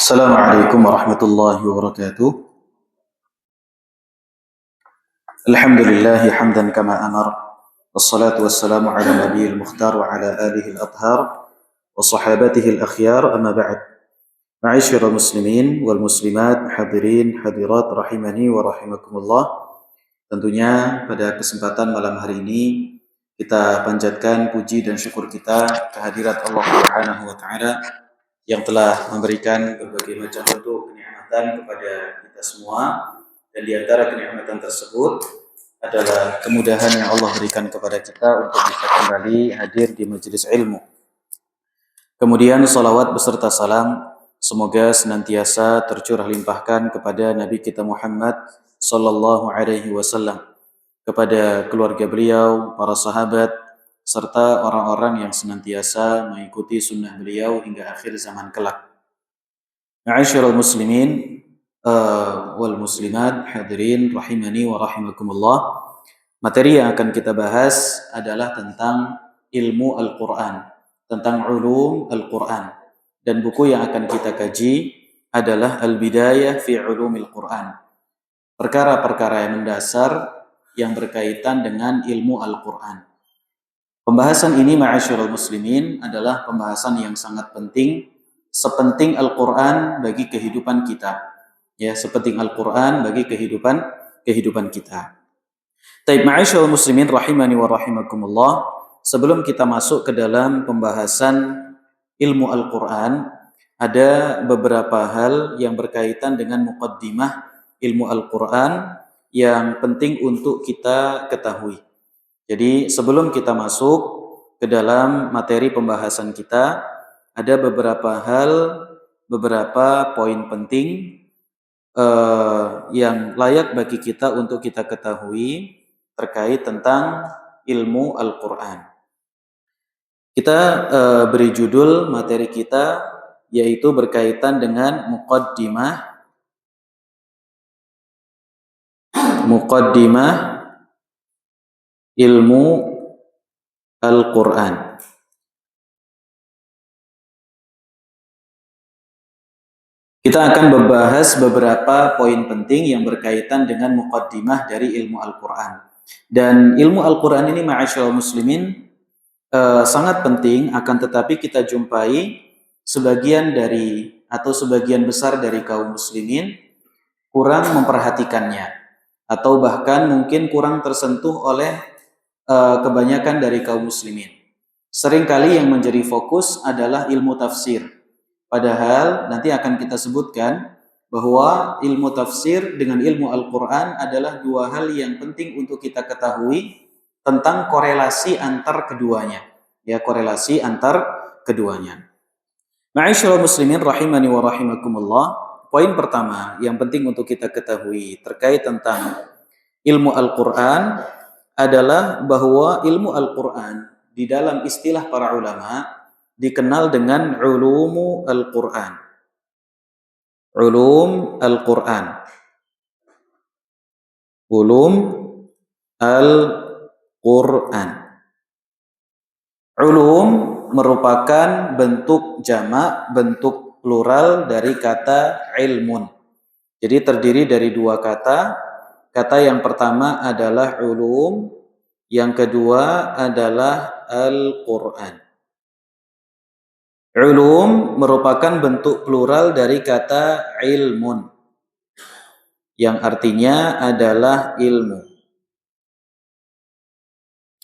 Assalamualaikum warahmatullahi wabarakatuh. Alhamdulillahi hamdan kama amar. Wassalatu wassalamu ala nabiyil mukhtar wa ala alihi al-athhar wa sahabatihi al-akhyar, amma ba'd. Ma'asyiral muslimin wal muslimat, hadirin hadirat rahimani wa rahimakumullah. Tentunya pada kesempatan malam hari ini kita panjatkan puji dan syukur kita kehadirat Allah Subhanahu wa taala yang telah memberikan berbagai macam bentuk kenikmatan kepada kita semua, dan di antara kenikmatan tersebut adalah kemudahan yang Allah berikan kepada kita untuk bisa kembali hadir di majelis ilmu. Kemudian salawat beserta salam semoga senantiasa tercurah limpahkan kepada Nabi kita Muhammad sallallahu alaihi wasallam, kepada keluarga beliau, para sahabat, serta orang-orang yang senantiasa mengikuti sunnah beliau hingga akhir zaman kelak. Ma'asyiral muslimin wal muslimat, hadirin rahimani wa rahimakumullah. Materi yang akan kita bahas adalah tentang ilmu Al-Quran, tentang ulum Al-Quran. Dan buku yang akan kita kaji adalah Al-Bidayah fi Ulumil Quran. Perkara-perkara yang mendasar yang berkaitan dengan ilmu Al-Quran. Pembahasan ini, ma'asyiral muslimin, adalah pembahasan yang sangat penting, sepenting Al-Quran bagi kehidupan kita. Ya, sepenting Al-Quran bagi kehidupan kita. Taib, ma'asyiral muslimin rahimani wa rahimakumullah, sebelum kita masuk ke dalam pembahasan ilmu Al-Quran, ada beberapa hal yang berkaitan dengan muqaddimah ilmu Al-Quran yang penting untuk kita ketahui. Jadi sebelum kita masuk ke dalam materi pembahasan kita, ada beberapa poin penting yang layak bagi kita untuk kita ketahui terkait tentang ilmu Al-Quran. Kita beri judul materi kita yaitu berkaitan dengan muqaddimah ilmu Al-Quran. Kita akan membahas beberapa poin penting yang berkaitan dengan muqaddimah dari ilmu Al-Quran. Dan ilmu Al-Quran ini, ma'asyiral muslimin, sangat penting, akan tetapi kita jumpai sebagian besar dari kaum muslimin kurang memperhatikannya, atau bahkan mungkin kurang tersentuh oleh kebanyakan dari kaum muslimin. Seringkali yang menjadi fokus adalah ilmu tafsir. Padahal nanti akan kita sebutkan bahwa ilmu tafsir dengan ilmu Al-Quran adalah dua hal yang penting untuk kita ketahui tentang korelasi antar keduanya. Ya, korelasi antar keduanya. Ma'asyiral muslimin rahimani wa rahimakumullah. Poin pertama yang penting untuk kita ketahui terkait tentang ilmu Al-Quran adalah bahwa ilmu Al-Quran di dalam istilah para ulama dikenal dengan ulumu Al-Quran. Ulum Al-Quran. Ulum Al-Quran. Ulum merupakan bentuk jamak, bentuk plural dari kata ilmun. Jadi terdiri dari dua kata. Kata yang pertama adalah ulum, yang kedua adalah Al-Quran. Ulum merupakan bentuk plural dari kata ilmun, yang artinya adalah ilmu.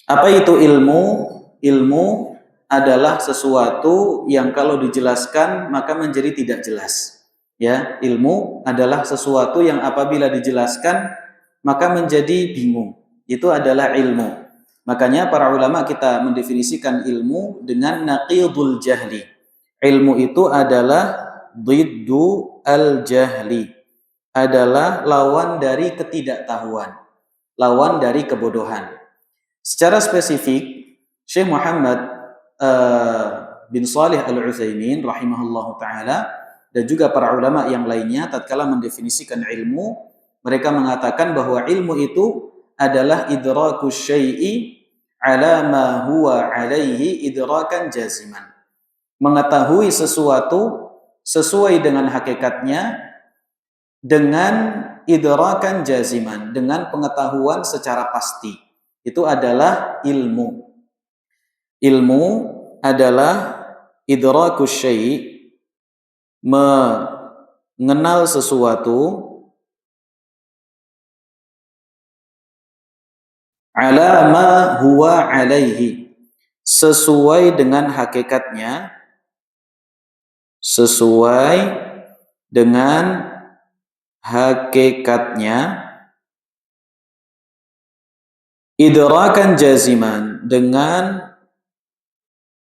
Apa itu ilmu? Ilmu adalah sesuatu yang kalau dijelaskan maka menjadi tidak jelas. Ya, ilmu adalah sesuatu yang apabila dijelaskan maka menjadi bingung. Itu adalah ilmu. Makanya para ulama kita mendefinisikan ilmu dengan naqidul jahli. Ilmu itu adalah dhiddu al-jahli. Adalah lawan dari ketidaktahuan. Lawan dari kebodohan. Secara spesifik, Syekh Muhammad bin Shalih Al-Utsaimin rahimahullahu ta'ala dan juga para ulama yang lainnya tatkala mendefinisikan ilmu, mereka mengatakan bahwa ilmu itu adalah idrakus syai'i ala ma huwa alaihi idrakan jaziman. Mengetahui sesuatu sesuai dengan hakikatnya dengan idrakan jaziman, dengan pengetahuan secara pasti. Itu adalah ilmu. Ilmu adalah idrakus syai', mengenal sesuatu ala ma huwa alaihi, sesuai dengan hakikatnya, sesuai dengan hakikatnya, idrakan jaziman, dengan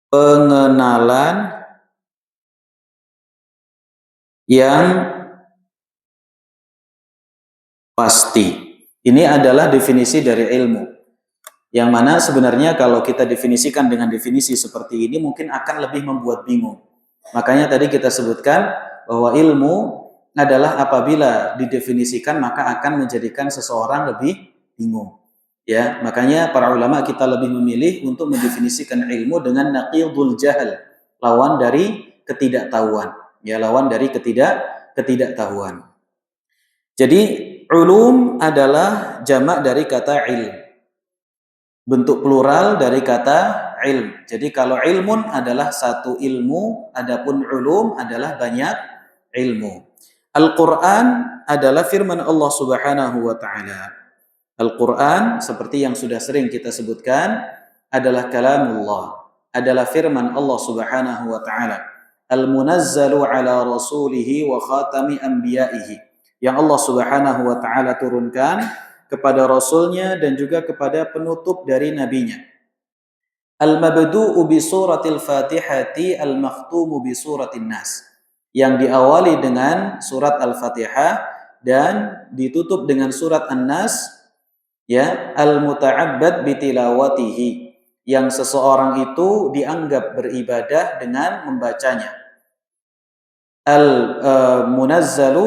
pengenalan yang pasti. Ini adalah definisi dari ilmu. Yang mana sebenarnya kalau kita definisikan dengan definisi seperti ini mungkin akan lebih membuat bingung. Makanya tadi kita sebutkan bahwa ilmu adalah apabila didefinisikan maka akan menjadikan seseorang lebih bingung. Ya, makanya para ulama kita lebih memilih untuk mendefinisikan ilmu dengan naqidul jahal, lawan dari ketidaktahuan. Ya, lawan dari ketidaktahuan. Jadi ulum adalah jamak dari kata ilm. Bentuk plural dari kata ilm. Jadi kalau ilmun adalah satu ilmu, adapun ulum adalah banyak ilmu. Al-Quran adalah firman Allah Subhanahu wa ta'ala. Al-Quran seperti yang sudah sering kita sebutkan adalah kalamullah, adalah firman Allah Subhanahu wa ta'ala. Al-munazzalu ala rasulihi wa khatami anbiya'ihi, yang Allah Subhanahu wa ta'ala turunkan kepada rasulnya dan juga kepada penutup dari nabinya. Al-mabdu'u bi suratil Fatihati al-makhtumu bi suratin Nas, yang diawali dengan surat Al-Fatihah dan ditutup dengan surat An-Nas. Ya, al-muta'abbad bitilawatihi, yang seseorang itu dianggap beribadah dengan membacanya. Al-munazzalu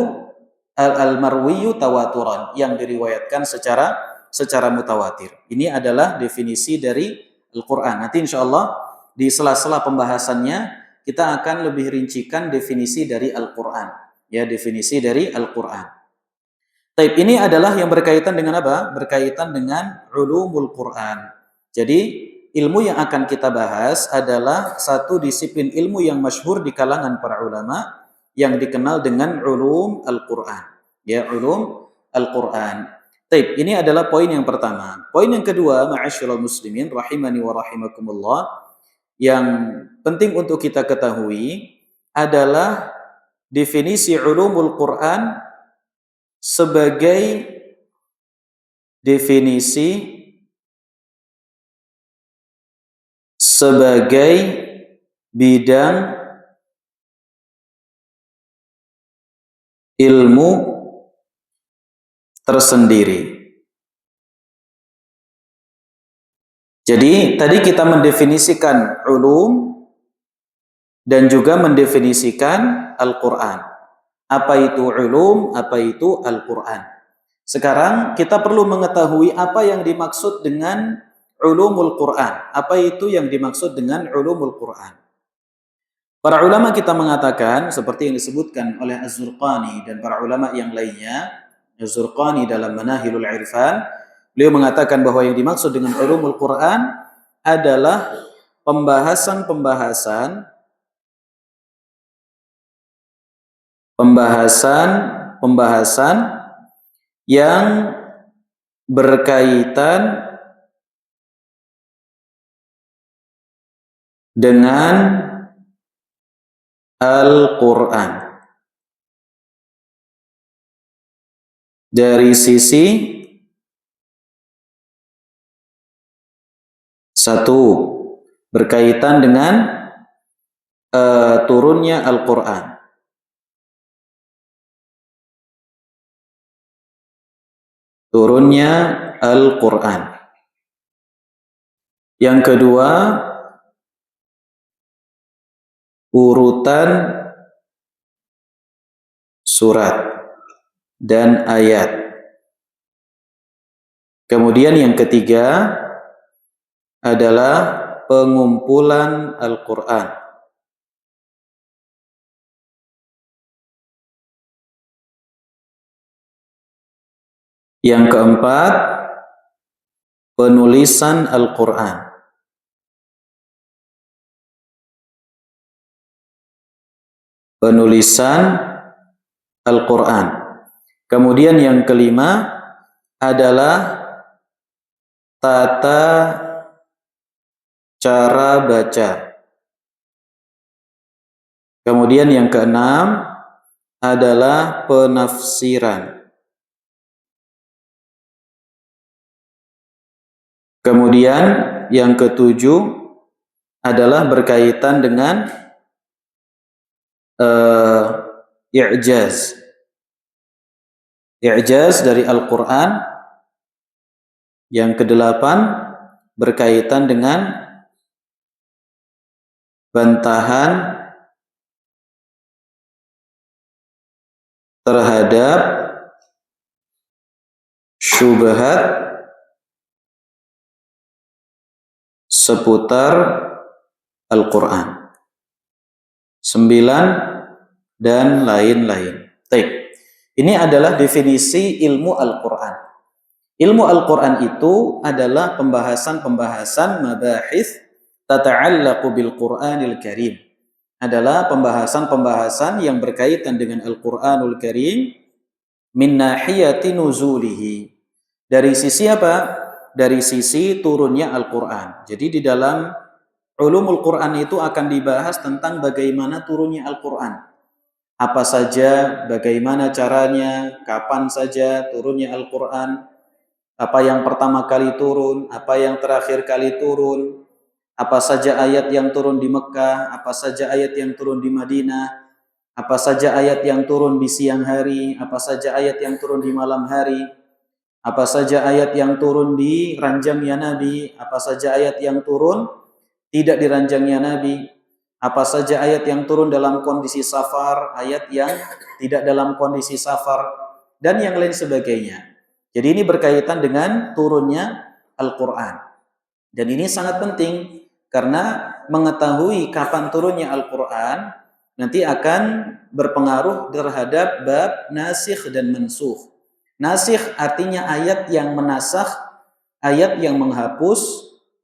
al-marwiyu tawaturan, yang diriwayatkan secara mutawatir. Ini adalah definisi dari Al-Qur'an. Nanti insyaallah di sela-sela pembahasannya kita akan lebih rincikan definisi dari Al-Qur'an. Ya, definisi dari Al-Qur'an. Taib, ini adalah yang berkaitan dengan apa? Berkaitan dengan ulumul Quran. Jadi ilmu yang akan kita bahas adalah satu disiplin ilmu yang masyhur di kalangan para ulama yang dikenal dengan ulum Al-Quran. Ya, ulum Al-Quran. Taib, ini adalah poin yang pertama. Poin yang kedua, ma'asyiral muslimin rahimani wa rahimakumullah, yang penting untuk kita ketahui adalah definisi ulumul Quran sebagai definisi sebagai bidang ilmu tersendiri. Jadi tadi kita mendefinisikan ulum dan juga mendefinisikan Al-Quran. Apa itu ulum, apa itu Al-Quran. Sekarang kita perlu mengetahui apa yang dimaksud dengan ulumul Quran. Apa itu yang dimaksud dengan ulumul Quran. Para ulama kita mengatakan, seperti yang disebutkan oleh Az-Zurqani dan para ulama yang lainnya, Az-Zurqani dalam Manahilul Irfan, beliau mengatakan bahwa yang dimaksud dengan ulumul Quran adalah pembahasan yang berkaitan dengan Al-Quran dari sisi satu, berkaitan dengan turunnya Al-Quran. Turunnya Al-Quran. Yang kedua, urutan surat dan ayat. Kemudian yang ketiga adalah pengumpulan Al-Quran. Yang keempat, penulisan Al-Quran. Penulisan Al-Quran. Kemudian yang kelima adalah tata cara baca. Kemudian yang keenam adalah penafsiran. Kemudian yang ketujuh adalah berkaitan dengan i'jaz. I'jaz dari Al-Quran. Yang kedelapan berkaitan dengan bantahan terhadap syubhat seputar Al-Quran. 9 dan lain-lain. Baik. Ini adalah definisi ilmu Al-Quran. Ilmu Al-Quran itu adalah pembahasan-pembahasan mabahis tata'allaqu bil Qur'anil Karim. Adalah pembahasan-pembahasan yang berkaitan dengan Al-Quranul Karim min nahiyati nuzulihi. Dari sisi apa? Dari sisi turunnya Al-Quran. Jadi di dalam ulumul Quran itu akan dibahas tentang bagaimana turunnya Al-Quran. Apa saja, bagaimana caranya, kapan saja turunnya Al-Quran, apa yang pertama kali turun, apa yang terakhir kali turun, apa saja ayat yang turun di Mekah, apa saja ayat yang turun di Madinah, apa saja ayat yang turun di siang hari, apa saja ayat yang turun di malam hari, apa saja ayat yang turun di ranjangnya Nabi, apa saja ayat yang turun tidak di ranjangnya Nabi, apa saja ayat yang turun dalam kondisi safar, ayat yang tidak dalam kondisi safar, dan yang lain sebagainya. Jadi ini berkaitan dengan turunnya Al-Quran. Dan ini sangat penting karena mengetahui kapan turunnya Al-Quran nanti akan berpengaruh terhadap bab nasikh dan mansukh. Nasikh artinya ayat yang menasakh, ayat yang menghapus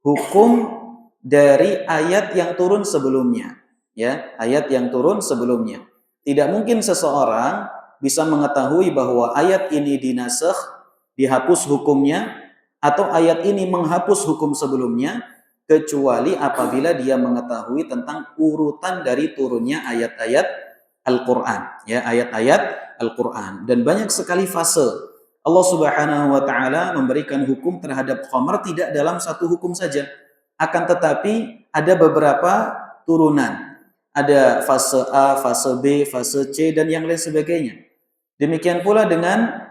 hukum dari ayat yang turun sebelumnya. Ya, ayat yang turun sebelumnya. Tidak mungkin seseorang bisa mengetahui bahwa ayat ini dinasakh, dihapus hukumnya, atau ayat ini menghapus hukum sebelumnya, kecuali apabila dia mengetahui tentang urutan dari turunnya ayat-ayat Al-Quran, ya, ayat-ayat Al-Quran. Dan banyak sekali fase Allah Subhanahu wa taala memberikan hukum terhadap khamar tidak dalam satu hukum saja, akan tetapi ada beberapa turunan. Ada fase A, fase B, fase C, dan yang lain sebagainya. Demikian pula dengan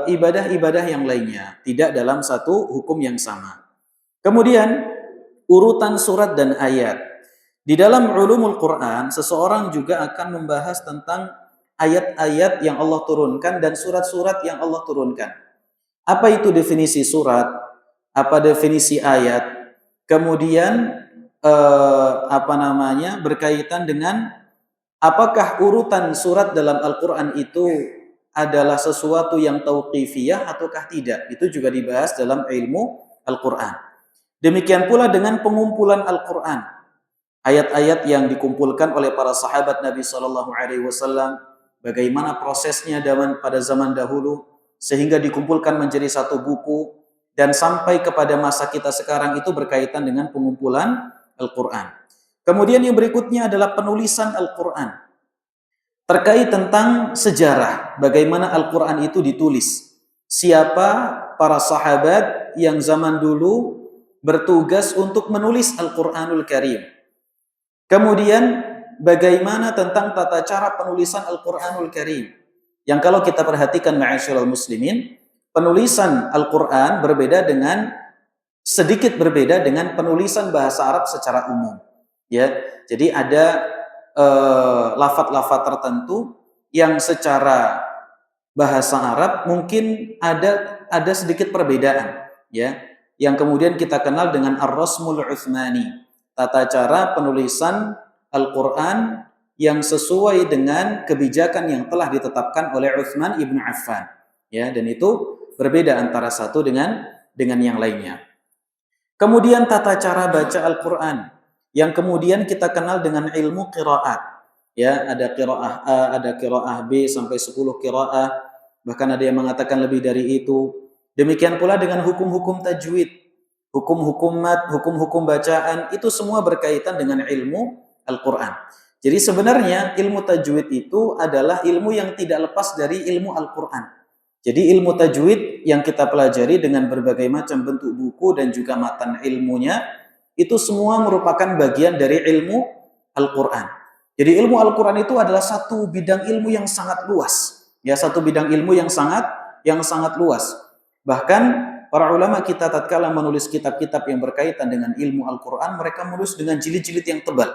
ibadah-ibadah yang lainnya, tidak dalam satu hukum yang sama. Kemudian urutan surat dan ayat. Di dalam ulumul Quran, seseorang juga akan membahas tentang ayat-ayat yang Allah turunkan dan surat-surat yang Allah turunkan. Apa itu definisi surat? Apa definisi ayat? Kemudian berkaitan dengan apakah urutan surat dalam Al-Quran itu adalah sesuatu yang tauqifiyah ataukah tidak? Itu juga dibahas dalam ilmu Al-Quran. Demikian pula dengan pengumpulan Al-Quran. Ayat-ayat yang dikumpulkan oleh para sahabat Nabi SAW, bagaimana prosesnya pada zaman dahulu, sehingga dikumpulkan menjadi satu buku, dan sampai kepada masa kita sekarang itu berkaitan dengan pengumpulan Al-Quran. Kemudian yang berikutnya adalah penulisan Al-Quran. Terkait tentang sejarah, bagaimana Al-Quran itu ditulis. Siapa para sahabat yang zaman dulu bertugas untuk menulis Al-Quranul Karim. Kemudian bagaimana tentang tata cara penulisan Al-Quranul Karim. Yang kalau kita perhatikan ma'asyiral muslimin, penulisan Al-Quran sedikit berbeda dengan penulisan bahasa Arab secara umum. Ya, jadi ada lafaz-lafaz tertentu yang secara bahasa Arab mungkin ada sedikit perbedaan, ya, yang kemudian kita kenal dengan Ar-Rasmul Utsmani, tata cara penulisan Al-Quran yang sesuai dengan kebijakan yang telah ditetapkan oleh Utsman ibn Affan. ya, dan itu berbeda antara satu dengan yang lainnya. Kemudian tata cara baca Al-Quran yang kemudian kita kenal dengan ilmu qiraat. Ya, ada qiraah A, ada qiraah B sampai 10 qiraah, bahkan ada yang mengatakan lebih dari itu. Demikian pula dengan hukum-hukum tajwid, hukum-hukum mat, hukum-hukum bacaan, itu semua berkaitan dengan ilmu Al-Quran. Jadi sebenarnya ilmu tajwid itu adalah ilmu yang tidak lepas dari ilmu Al-Quran. Jadi ilmu tajwid yang kita pelajari dengan berbagai macam bentuk buku dan juga matan ilmunya, itu semua merupakan bagian dari ilmu Al-Quran. Jadi ilmu Al-Quran itu adalah satu bidang ilmu yang sangat luas. Ya, satu bidang ilmu yang sangat luas. Bahkan para ulama kita tatkala menulis kitab-kitab yang berkaitan dengan ilmu Al-Quran, mereka menulis dengan jilid-jilid yang tebal.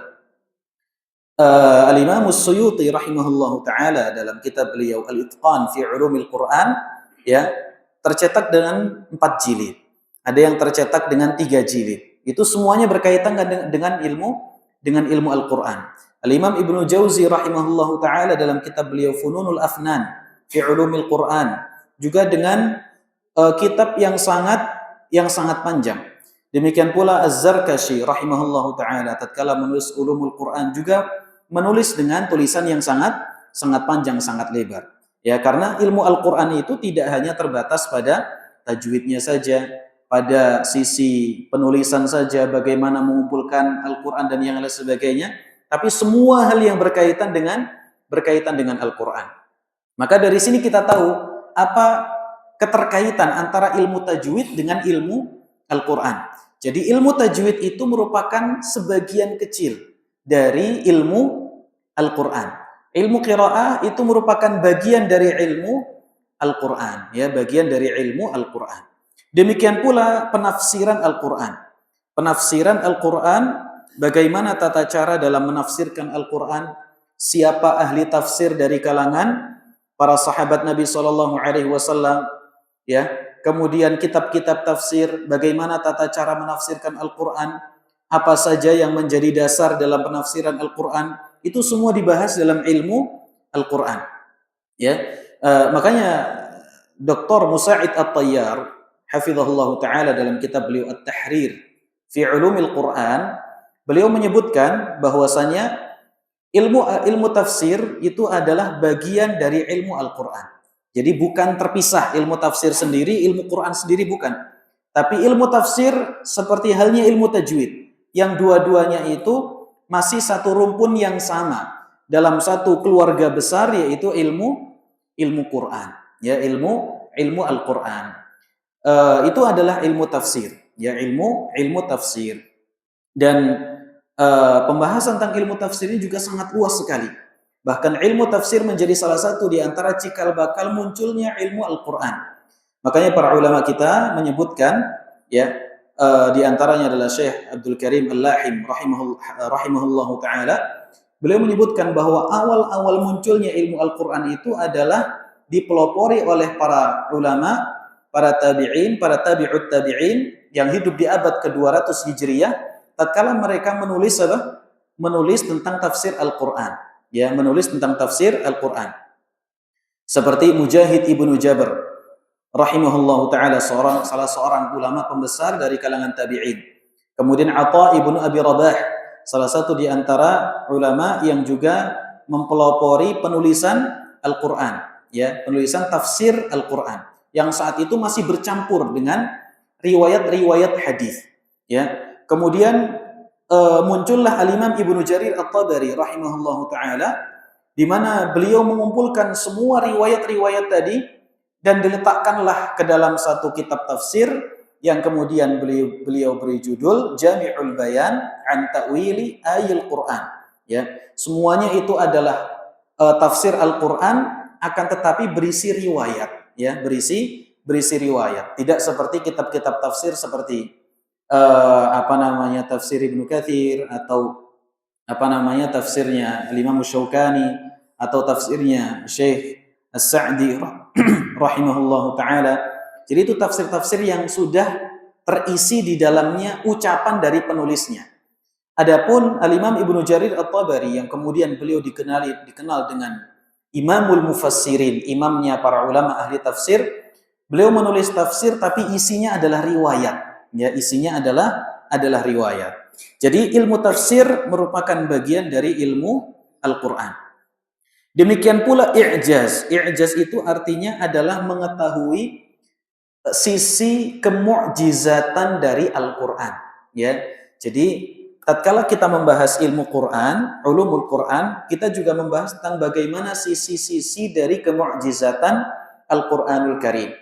Al-Imam As-Suyuti rahimahullahu taala dalam kitab beliau Al-Itqan fi Ulumil Quran, ya, tercetak dengan 4 jilid. Ada yang tercetak dengan 3 jilid. Itu semuanya berkaitan dengan ilmu Al-Quran. Al-Imam Ibnu Jauzi rahimahullahu taala dalam kitab beliau Fununul Afnan fi Ulumil Quran juga dengan kitab yang sangat panjang. Demikian pula Az-Zarkashi rahimahullahu taala tatkala menulis Ulumul Quran juga menulis dengan tulisan yang sangat panjang, sangat lebar. Ya, karena ilmu Al-Quran itu tidak hanya terbatas pada tajwidnya saja, pada sisi penulisan saja, bagaimana mengumpulkan Al-Quran dan yang lain sebagainya, tapi semua hal yang berkaitan dengan Al-Quran. Maka dari sini kita tahu apa keterkaitan antara ilmu tajwid dengan ilmu Al-Quran. Jadi ilmu tajwid itu merupakan sebagian kecil dari ilmu Al-Quran. Ilmu qiraah itu merupakan bagian dari ilmu Al-Quran, ya, bagian dari ilmu Al-Quran. Demikian pula penafsiran Al-Quran. Penafsiran Al-Quran, bagaimana tata cara dalam menafsirkan Al-Quran, siapa ahli tafsir dari kalangan para sahabat Nabi Shallallahu Alaihi Wasallam, ya. Kemudian kitab-kitab tafsir, bagaimana tata cara menafsirkan Al-Quran, apa saja yang menjadi dasar dalam penafsiran Al-Quran, itu semua dibahas dalam ilmu Al-Quran. Ya, makanya Dr. Musa'id At-Tayyar, hafizahullah ta'ala, dalam kitab beliau At-Tahrir fi Ulumil Quran, beliau menyebutkan bahwasanya ilmu tafsir itu adalah bagian dari ilmu Al-Quran. Jadi bukan terpisah, ilmu tafsir sendiri, ilmu Quran sendiri, bukan. Tapi ilmu tafsir seperti halnya ilmu tajwid, yang dua-duanya itu masih satu rumpun yang sama dalam satu keluarga besar, yaitu ilmu Quran, ya, ilmu Al-Quran. Itu adalah ilmu tafsir, ya, ilmu tafsir. Dan pembahasan tentang ilmu tafsir ini juga sangat luas sekali. Bahkan ilmu tafsir menjadi salah satu di antara cikal bakal munculnya ilmu Al-Quran. Makanya para ulama kita menyebutkan, ya, di antaranya adalah Syekh Abdul Karim Al-Lahim rahimahullahu taala. Beliau menyebutkan bahwa awal-awal munculnya ilmu Al-Quran itu adalah dipelopori oleh para ulama, para tabi'in, para tabi'ut tabi'in yang hidup di abad ke-200 Hijriyah, tatkala mereka menulis tentang tafsir Al-Quran, ya, menulis tentang tafsir Al-Quran. Seperti Mujahid Ibnu Jabr rahimahullahu taala, salah seorang ulama pembesar dari kalangan tabi'in. Kemudian Atha Ibnu Abi Rabah, salah satu di antara ulama yang juga mempelopori penulisan Al-Quran, ya, penulisan tafsir Al-Quran yang saat itu masih bercampur dengan riwayat-riwayat hadis, ya. Kemudian muncullah Al-Imam Ibnu Jarir At-Tabari rahimahullahu taala, di mana beliau mengumpulkan semua riwayat-riwayat tadi dan diletakkanlah ke dalam satu kitab tafsir yang kemudian beliau beri judul Jami'ul Bayan an Ta'wili Ayil Quran, ya. Semuanya itu adalah tafsir Al-Quran, akan tetapi berisi riwayat, ya, berisi riwayat. Tidak seperti kitab-kitab tafsir seperti tafsir Ibnu Katsir, atau tafsirnya Al-Imam Syaukani, atau tafsirnya Syekh As-Sa'di rahimahullahu taala. Jadi itu tafsir-tafsir yang sudah terisi di dalamnya ucapan dari penulisnya. Adapun Al-Imam Ibnu Jarir At-Tabari yang kemudian beliau dikenal dengan Imamul Mufassirin, imamnya para ulama ahli tafsir. Beliau menulis tafsir tapi isinya adalah riwayat. Ya, isinya adalah riwayat. Jadi ilmu tafsir merupakan bagian dari ilmu Al-Qur'an. Demikian pula i'jaz. I'jaz itu artinya adalah mengetahui sisi kemu'jizatan dari Al-Qur'an, ya. Jadi tatkala kita membahas ilmu Quran, ulumul Quran, kita juga membahas tentang bagaimana sisi-sisi dari kemu'jizatan Al-Qur'anul Karim.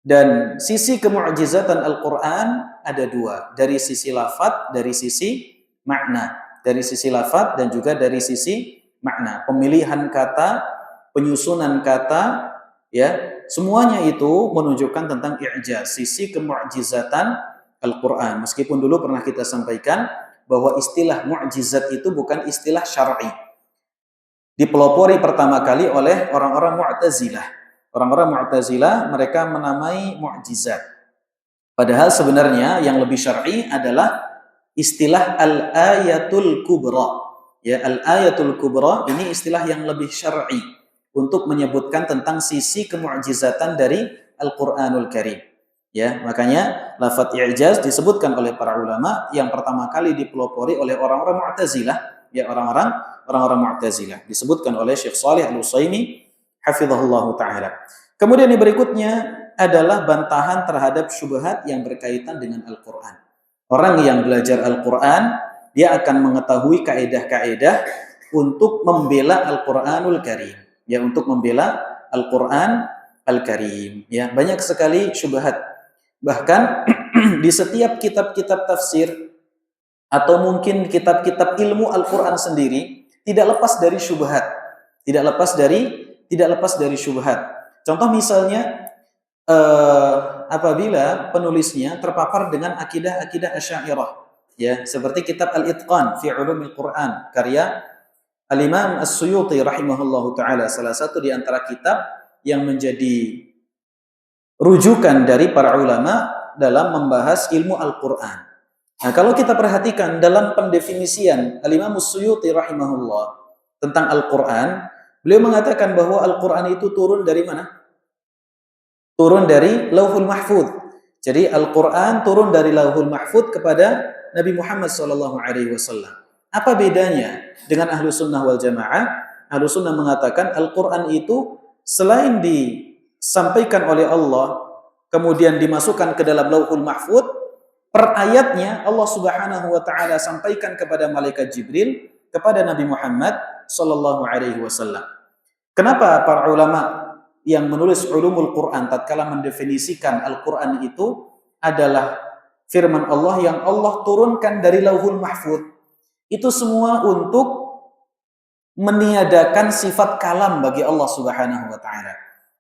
Dan sisi kemu'jizatan Al-Quran ada dua. Dari sisi lafadz, dari sisi makna. Dari sisi lafadz dan juga dari sisi makna. Pemilihan kata, penyusunan kata, ya, semuanya itu menunjukkan tentang i'jaz, sisi kemu'jizatan Al-Quran. Meskipun dulu pernah kita sampaikan bahwa istilah mu'jizat itu bukan istilah syar'i. Dipelopori pertama kali oleh orang-orang Mu'tazilah. Orang-orang Mu'tazilah mereka menamai mu'jizat. Padahal sebenarnya yang lebih syar'i adalah istilah al-ayatul kubra. Ya, al-ayatul kubra ini istilah yang lebih syar'i untuk menyebutkan tentang sisi kemu'jizatan dari Al-Qur'anul Karim. Ya, makanya lafadz i'jaz disebutkan oleh para ulama yang pertama kali dipelopori oleh orang-orang Mu'tazilah, ya, orang-orang Mu'tazilah, disebutkan oleh Syekh Shalih Al-Utsaimin hafizahullahu taala. Kemudian yang berikutnya adalah bantahan terhadap syubhat yang berkaitan dengan Al-Qur'an. Orang yang belajar Al-Qur'an, dia akan mengetahui kaidah-kaidah untuk membela Al-Qur'anul Karim, ya, untuk membela Al-Qur'an Al-Karim, ya. Banyak sekali syubhat. Bahkan di setiap kitab-kitab tafsir atau mungkin kitab-kitab ilmu Al-Qur'an sendiri tidak lepas dari syubhat. Tidak lepas dari syubhat. Contoh misalnya apabila penulisnya terpapar dengan akidah-akidah Asy'ariyah, ya, seperti kitab Al-Itqan fi Ulumil Quran karya Al-Imam As-Suyuti rahimahullahu taala, salah satu di antara kitab yang menjadi rujukan dari para ulama dalam membahas ilmu Al-Qur'an. Nah, kalau kita perhatikan dalam pendefinisian Al-Imam As-Suyuti rahimahullah tentang Al-Qur'an, beliau mengatakan bahwa Al-Qur'an itu turun dari mana? Turun dari Lauhul Mahfudz. Jadi Al-Qur'an turun dari Lauhul Mahfudz kepada Nabi Muhammad SAW. Apa bedanya dengan Ahlu Sunnah wal Jamaah? Ahlu Sunnah mengatakan Al-Qur'an itu selain disampaikan oleh Allah, kemudian dimasukkan ke dalam Lauhul Mahfudz, per ayatnya Allah Subhanahu wa taala sampaikan kepada malaikat Jibril kepada Nabi Muhammad SAW. Kenapa para ulama yang menulis ulumul Quran tatkala mendefinisikan Al-Quran itu adalah firman Allah yang Allah turunkan dari Lauhul Mahfudz? Itu semua untuk meniadakan sifat kalam bagi Allah Subhanahu wa taala.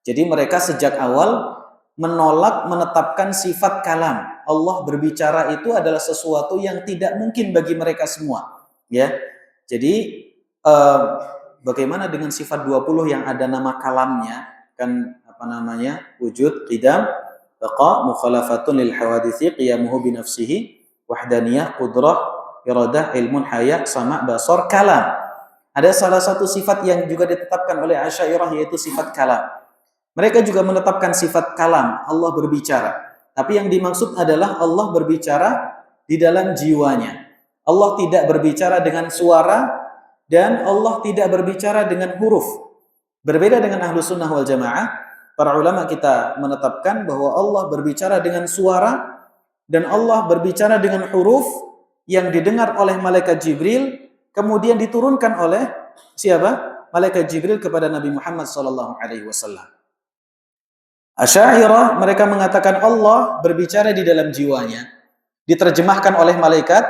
Jadi mereka sejak awal menolak menetapkan sifat kalam. Allah berbicara itu adalah sesuatu yang tidak mungkin bagi mereka semua, ya. Jadi bagaimana dengan sifat 20 yang ada nama kalamnya? Kan apa namanya? Wujud, qidam, baqa, mukhalafatun lil hawaditsi, qiyamuhu bi nafsihi, wahdaniyah, qudrah, iradah, ilmun, haya, sama, basar, kalam. Ada salah satu sifat yang juga ditetapkan oleh Asy'ariyah yaitu sifat kalam. Mereka juga menetapkan sifat kalam, Allah berbicara. Tapi yang dimaksud adalah Allah berbicara di dalam jiwanya. Allah tidak berbicara dengan suara dan Allah tidak berbicara dengan huruf. Berbeda dengan Ahlu Sunnah wal Jamaah, para ulama kita menetapkan bahwa Allah berbicara dengan suara dan Allah berbicara dengan huruf yang didengar oleh malaikat Jibril, kemudian diturunkan oleh siapa? Malaikat Jibril kepada Nabi Muhammad SAW. Asy'ariyah mereka mengatakan Allah berbicara di dalam jiwanya, diterjemahkan oleh malaikat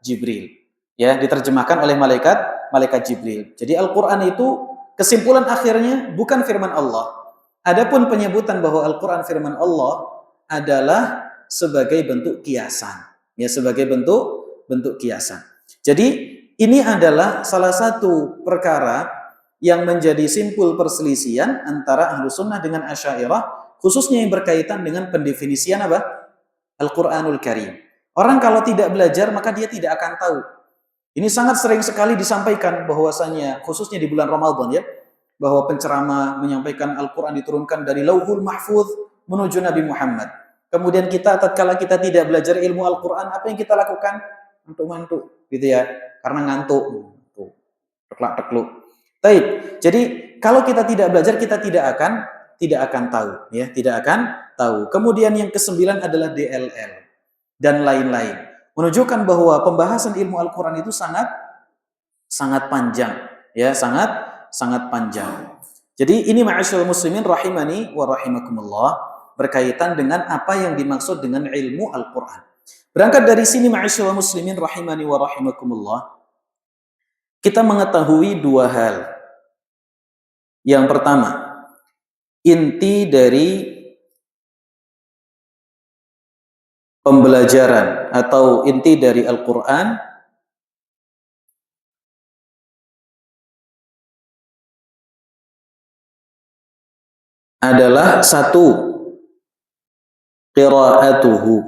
Jibril. Ya, diterjemahkan oleh malaikat Jibril. Jadi Al-Qur'an itu kesimpulan akhirnya bukan firman Allah. Adapun penyebutan bahwa Al-Qur'an firman Allah adalah sebagai bentuk kiasan. Ya, sebagai bentuk kiasan. Jadi ini adalah salah satu perkara yang menjadi simpul perselisihan antara Ahlu Sunnah dengan Asy'ariyah, khususnya yang berkaitan dengan pendefinisian apa? Al-Qur'anul Karim. Orang kalau tidak belajar maka dia tidak akan tahu. Ini sangat sering sekali disampaikan bahwasanya khususnya di bulan Ramadan, ya. bahwa penceramah menyampaikan Al-Quran diturunkan dari Lauhul Mahfuz menuju Nabi Muhammad. Kemudian kita tatkala kita tidak belajar ilmu Al-Quran, apa yang kita lakukan? Mantuk-mantuk, gitu ya, karena ngantuk. Teklak-tekluk. Baik. Jadi kalau kita tidak belajar, kita tidak akan tahu, ya, tidak akan tahu. Kemudian yang kesembilan adalah DLL dan lain-lain. Menunjukkan bahwa pembahasan ilmu Al-Quran itu sangat panjang, ya, sangat panjang. Jadi ini ma'asyiral muslimin rahimani wa rahimakumullah, berkaitan dengan apa yang dimaksud dengan ilmu Al-Quran. Berangkat dari sini ma'asyiral muslimin rahimani wa rahimakumullah, kita mengetahui dua hal. Yang pertama, inti dari pembelajaran atau inti dari Al-Quran adalah satu, qiraatuhu,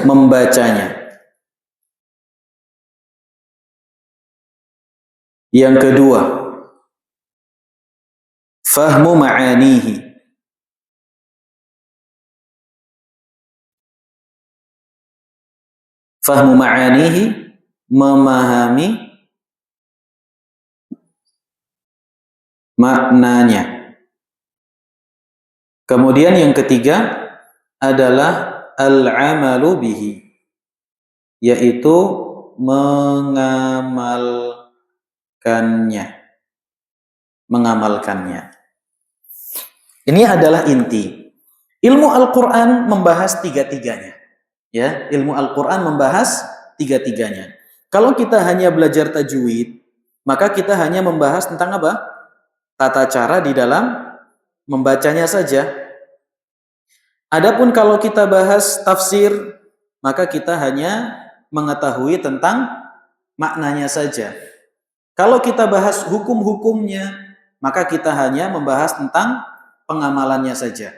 membacanya. Yang kedua, fahmu ma'anihi, fahmu ma'anihi, memahami maknanya. Kemudian yang ketiga adalah al-amalu bihi, yaitu mengamalkannya. Ini adalah inti. Ilmu Al-Quran membahas tiga-tiganya. Ya, ilmu Al-Quran membahas tiga-tiganya. Kalau kita hanya belajar tajwid, maka kita hanya membahas tentang apa? Tata cara di dalam membacanya saja. Adapun kalau kita bahas tafsir, maka kita hanya mengetahui tentang maknanya saja. Kalau kita bahas hukum-hukumnya, maka kita hanya membahas tentang pengamalannya saja.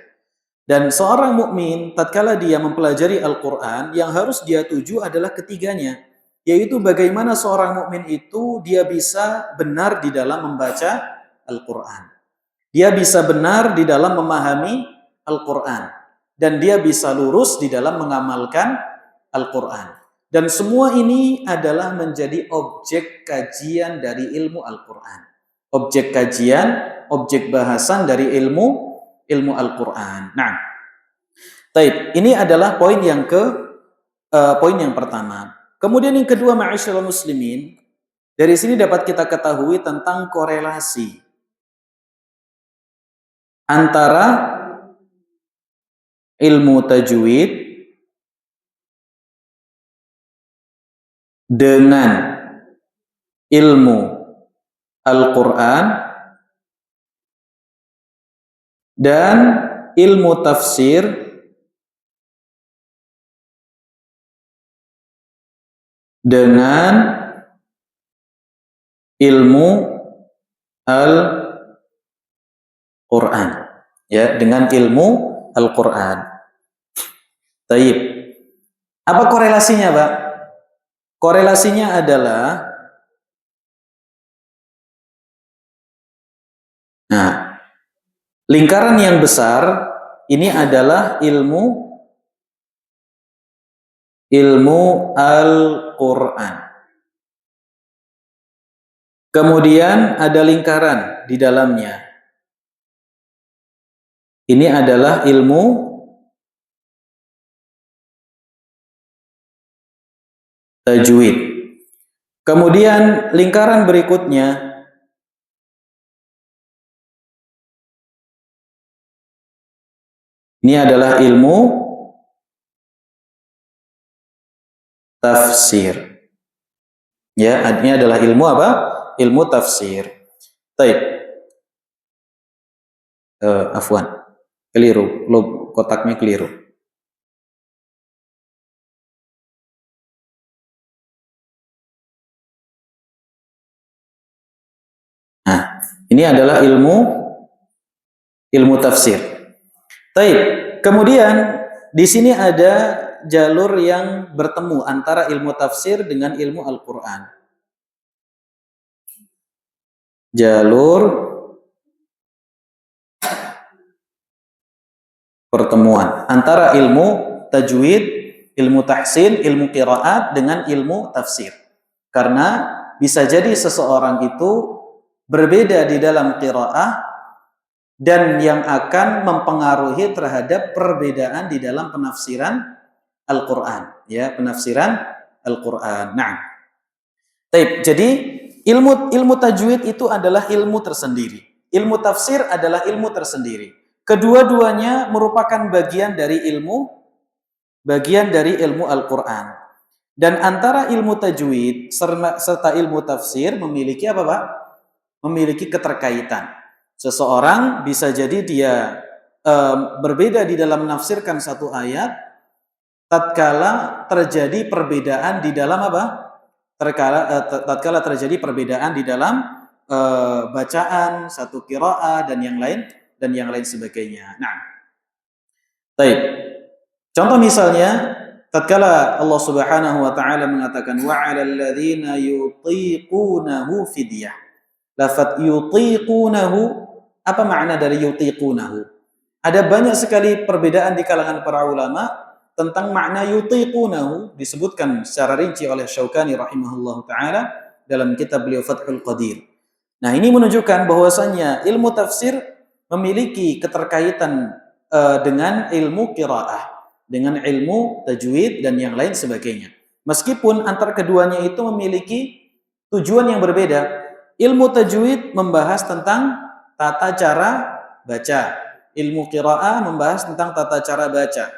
Dan seorang mukmin tatkala dia mempelajari Al-Quran, yang harus dia tuju adalah ketiganya, yaitu bagaimana seorang mukmin itu dia bisa benar di dalam membaca Al-Quran, dia bisa benar di dalam memahami Al-Quran, dan dia bisa lurus di dalam mengamalkan Al-Quran. Dan semua ini adalah menjadi objek kajian dari ilmu Al-Quran, objek kajian, objek bahasan dari ilmu Al-Quran. Nah, ini adalah poin yang pertama. Kemudian yang kedua, ma'asyiral muslimin, dari sini dapat kita ketahui tentang korelasi antara ilmu tajwid dengan ilmu Al-Quran dan ilmu tafsir dengan ilmu Al-Quran, ya, dengan ilmu Al-Quran. Taib. Apa korelasinya, Pak? Korelasinya adalah, nah, lingkaran yang besar ini adalah ilmu Al-Quran. Kemudian ada lingkaran di dalamnya. Ini adalah ilmu tajwid. Kemudian lingkaran berikutnya ini adalah ilmu tafsir. Ya, ini adalah ilmu apa? Ilmu tafsir. Baik. Afwan. Keliru. Kotaknya keliru. Nah, ini adalah ilmu tafsir. Baik. Kemudian di sini ada jalur yang bertemu antara ilmu tafsir dengan ilmu Al-Quran. jalur pertemuan antara ilmu tajwid, ilmu tahsin, ilmu qiraat dengan ilmu tafsir. Karena bisa jadi seseorang itu berbeda di dalam qiraah dan yang akan mempengaruhi terhadap perbedaan di dalam penafsiran Al-Qur'an, ya, penafsiran Al-Qur'an. Nah, jadi ilmu tajwid itu adalah ilmu tersendiri. Ilmu tafsir adalah ilmu tersendiri. Kedua-duanya merupakan bagian dari ilmu Al-Qur'an. Dan antara ilmu tajwid serta ilmu tafsir memiliki apa, Pak? Memiliki keterkaitan. Seseorang bisa jadi dia berbeda di dalam menafsirkan satu ayat tatkala terjadi perbedaan di dalam apa? Tatkala terjadi perbedaan di dalam bacaan satu qiraah dan yang lain sebagainya. Nah, baik. Contoh misalnya tatkala Allah Subhanahu wa taala mengatakan wa 'alal ladzina yutiqunahu fidyah. Lafaz yutiqunahu, apa makna dari yutiqunahu? Ada banyak sekali perbedaan di kalangan para ulama tentang makna yutiqunahu, disebutkan secara rinci oleh Syaukani rahimahullahu taala dalam kitab beliau Fathul Qadir. Nah, ini menunjukkan bahwasannya ilmu tafsir memiliki keterkaitan dengan ilmu qiraah, dengan ilmu tajwid dan yang lain sebagainya. Meskipun antar keduanya itu memiliki tujuan yang berbeda. Ilmu tajwid membahas tentang tata cara baca. Ilmu qiraah membahas tentang tata cara baca.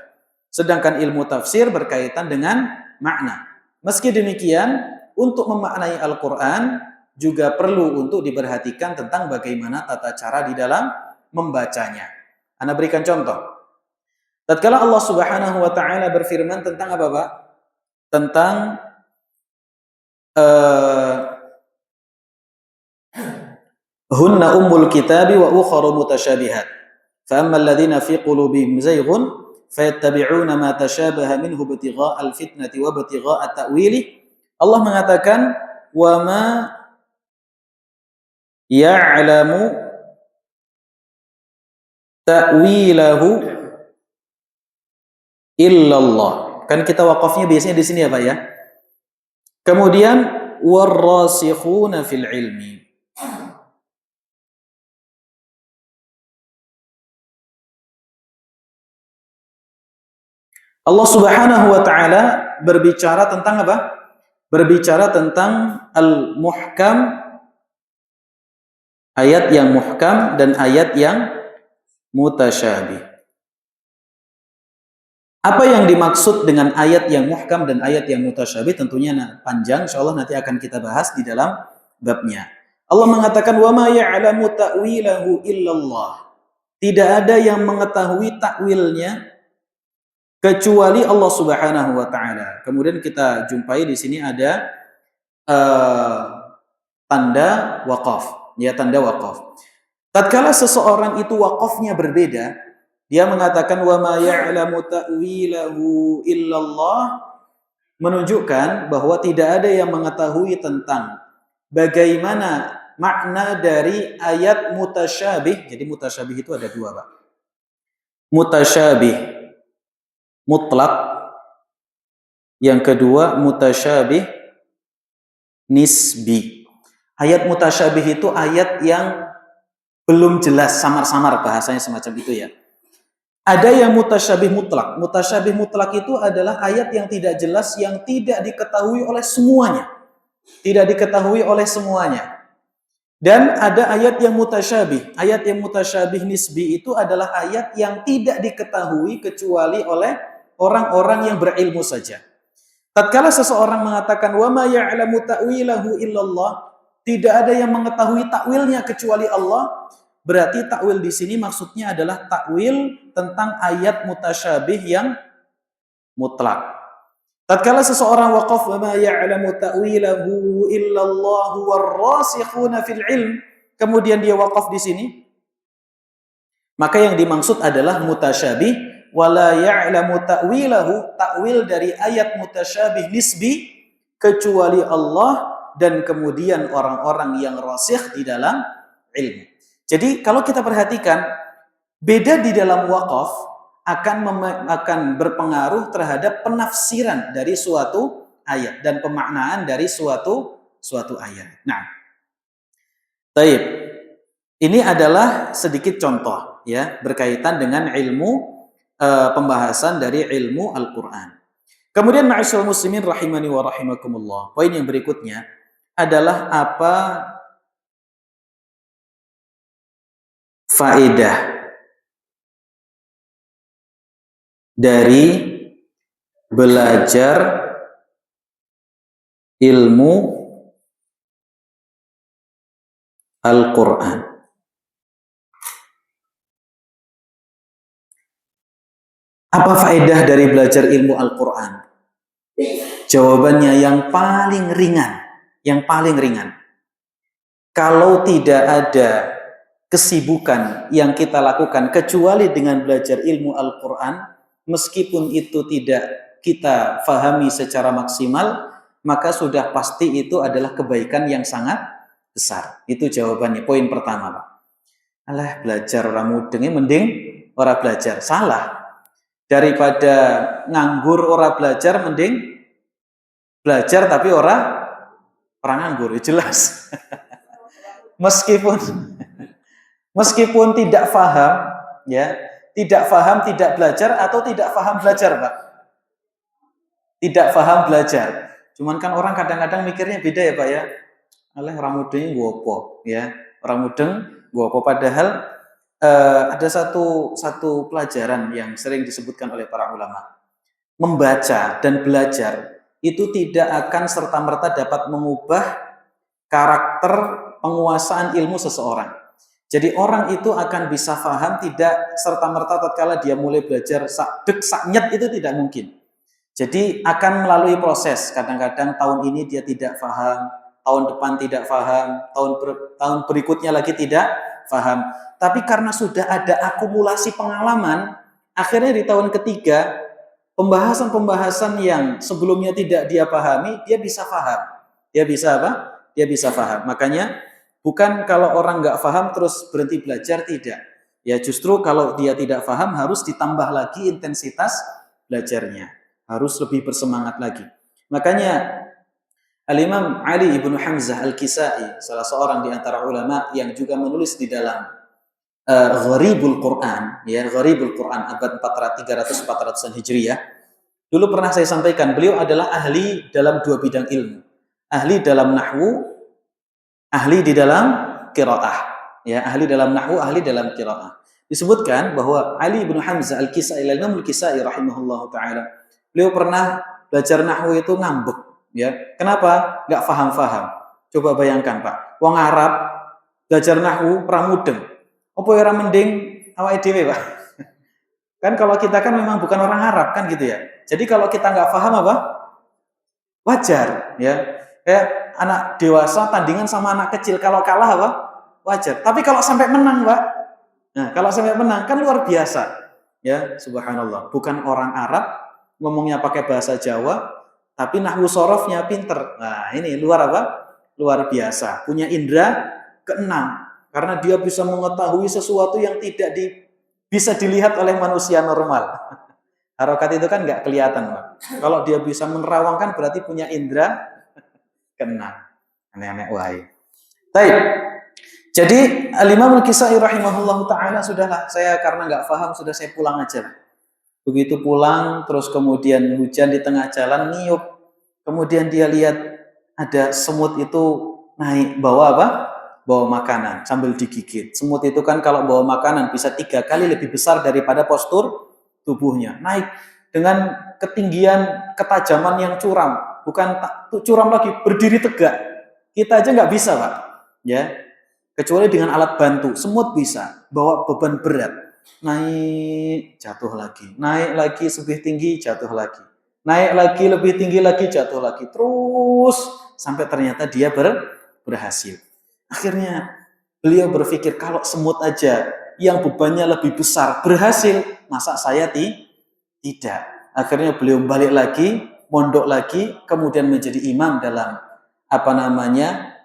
Sedangkan ilmu tafsir berkaitan dengan makna. Meski demikian, untuk memaknai Al-Quran juga perlu untuk diperhatikan tentang bagaimana tata cara di dalam membacanya. Ana berikan contoh. Tatkala Allah Subhanahu wa taala berfirman tentang apa, Pak? Tentang hunna ummul kitabi wa ukharu mutasyabihat. Fa ammal ladzina fi qulubihim zayghun fayattabi'una ma tashabaha minhu ibtigha'al fitnati wa ibtigha'a ta'wili. Allah mengatakan wa ma ya'lamu ta'wilahu illallah. Kan kita wakafnya biasanya di sini ya, Pak, ya. Kemudian warrasikhuna fil ilmi. Allah Subhanahu wa taala berbicara tentang apa? Berbicara tentang al-muhkam, ayat yang muhkam dan ayat yang mutasyabih. Apa yang dimaksud dengan ayat yang muhkam dan ayat yang mutasyabih tentunya panjang, insyaallah nanti akan kita bahas di dalam babnya. Allah mengatakan wa ma ya'lamu ta'wilahu illallah. Tidak ada yang mengetahui takwilnya kecuali Allah Subhanahu wa taala. Kemudian kita jumpai di sini ada tanda waqaf, ya, tanda waqaf. Tatkala seseorang itu waqafnya berbeda, dia mengatakan wa ma ya'lamu ta'wilahu illallah, menunjukkan bahwa tidak ada yang mengetahui tentang bagaimana makna dari ayat mutasyabih. Jadi mutasyabih itu ada dua, Pak. Mutasyabih mutlak, yang kedua mutasyabih nisbi. Ayat mutasyabih itu ayat yang belum jelas, samar-samar, bahasanya semacam itu, ya. Ada yang mutasyabih mutlak. Mutasyabih mutlak itu adalah ayat yang tidak jelas, yang tidak diketahui oleh semuanya. Tidak diketahui oleh semuanya. Dan ada ayat yang mutasyabih. Ayat yang mutasyabih nisbi itu adalah ayat yang tidak diketahui kecuali oleh orang-orang yang berilmu saja. Tatkala seseorang mengatakan wa ma ya'lamu ta'wilahu illallah, tidak ada yang mengetahui takwilnya kecuali Allah, berarti takwil di sini maksudnya adalah takwil tentang ayat mutasyabih yang mutlak. Tatkala seseorang waqaf wa ma ya'lamu ta'wilahu illallah warrasikhuna fil ilm, kemudian dia waqaf di sini, maka yang dimaksud adalah mutasyabih. Wala ya'lamu ta'wilahu, takwil dari ayat mutasyabih nisbi kecuali Allah, dan kemudian orang-orang yang rasikh di dalam ilmu. Jadi kalau kita perhatikan, beda di dalam wakaf akan berpengaruh terhadap penafsiran dari suatu ayat dan pemaknaan dari suatu ayat. Nah, baik. Ini adalah sedikit contoh ya berkaitan dengan ilmu pembahasan dari ilmu Al-Qur'an. Kemudian ma'asyiral muslimin rahimani wa rahimakumullah. Poin yang berikutnya adalah apa faedah dari belajar ilmu Al-Qur'an. Apa faedah dari belajar ilmu Al-Qur'an? Jawabannya yang paling ringan. Kalau tidak ada kesibukan yang kita lakukan kecuali dengan belajar ilmu Al-Qur'an, meskipun itu tidak kita fahami secara maksimal, maka sudah pasti itu adalah kebaikan yang sangat besar. Itu jawabannya, poin pertama, Pak. Alah, belajar orang mudengnya mending orang belajar. Salah. Daripada nganggur orang belajar, mending belajar tapi orang nganggur, jelas. meskipun tidak paham, ya, tidak belajar atau tidak paham belajar, Pak. Tidak paham belajar. Cuman kan orang kadang-kadang mikirnya beda ya, Pak ya. Alah, orang mudeng gua apa, ya. Orang mudeng gua apa, padahal ada satu pelajaran yang sering disebutkan oleh para ulama. Membaca dan belajar itu tidak akan serta-merta dapat mengubah karakter penguasaan ilmu seseorang. Jadi orang itu akan bisa paham tidak serta-merta tatkala dia mulai belajar saknyet itu tidak mungkin. Jadi akan melalui proses. Kadang-kadang tahun ini dia tidak paham, tahun depan tidak paham, tahun berikutnya lagi tidak paham. Tapi karena sudah ada akumulasi pengalaman, akhirnya di tahun ketiga, pembahasan-pembahasan yang sebelumnya tidak dia pahami, dia bisa paham. Dia bisa apa? Dia bisa paham. Makanya bukan kalau orang nggak paham terus berhenti belajar, tidak. Ya justru kalau dia tidak paham harus ditambah lagi intensitas belajarnya. Harus lebih bersemangat lagi. Makanya Al-Imam Ali ibn Hamzah Al-Kisai, salah seorang di antara ulama yang juga menulis di dalam Gharibul Quran, ya, Gharibul Quran abad 300-400 Hijriyah. Dulu pernah saya sampaikan, beliau adalah ahli dalam dua bidang ilmu. Ahli dalam nahwu, ahli di dalam qiraah. Ya, ahli dalam nahwu, ahli dalam qiraah. Disebutkan bahwa Ali bin Hamzah Al-Kisai, Imam Al-Kisai rahimahullahu taala, beliau pernah belajar nahwu itu ngambek, ya. Kenapa? Enggak paham-paham. Coba bayangkan, Pak. Wong Arab belajar nahwu pramudeng. Apa ora mending awake dhewe, Pak? Kan kalau kita kan memang bukan orang Arab kan gitu ya. Jadi kalau kita nggak paham apa? Wajar, ya. Kayak anak dewasa tandingan sama anak kecil, kalau kalah apa? Wajar. Tapi kalau sampai menang, Pak. Nah, kalau sampai menang kan luar biasa. Ya, subhanallah. Bukan orang Arab ngomongnya pakai bahasa Jawa, tapi nahwu sorofnya pinter. Nah, ini luar apa? Luar biasa. Punya indera keenam. Karena dia bisa mengetahui sesuatu yang tidak bisa dilihat oleh manusia normal. Harokat itu kan nggak kelihatan, Pak. Kalau dia bisa menerawangkan berarti punya indera keenam. Aneh-aneh wahai. Baik. Jadi Al-Imam Al-Kisai rahimahullah ta'ala, sudahlah, saya karena nggak paham, sudah saya pulang aja. Begitu pulang, terus kemudian hujan di tengah jalan, niup. Kemudian dia lihat ada semut itu naik, bawa apa? Bawa makanan sambil digigit. Semut itu kan kalau bawa makanan bisa 3 kali lebih besar daripada postur tubuhnya. Naik dengan ketinggian, ketajaman yang curam. Bukan curam lagi, berdiri tegak. Kita aja nggak bisa, Pak. Ya, kecuali dengan alat bantu. Semut bisa bawa beban berat. Naik, jatuh lagi. Naik lagi lebih tinggi, jatuh lagi. Naik lagi lebih tinggi lagi, jatuh lagi. Terus sampai ternyata dia berhasil. Akhirnya beliau berpikir, kalau semut aja yang bebannya lebih besar berhasil, masa saya tidak? Akhirnya beliau balik lagi, mondok lagi, kemudian menjadi imam dalam apa namanya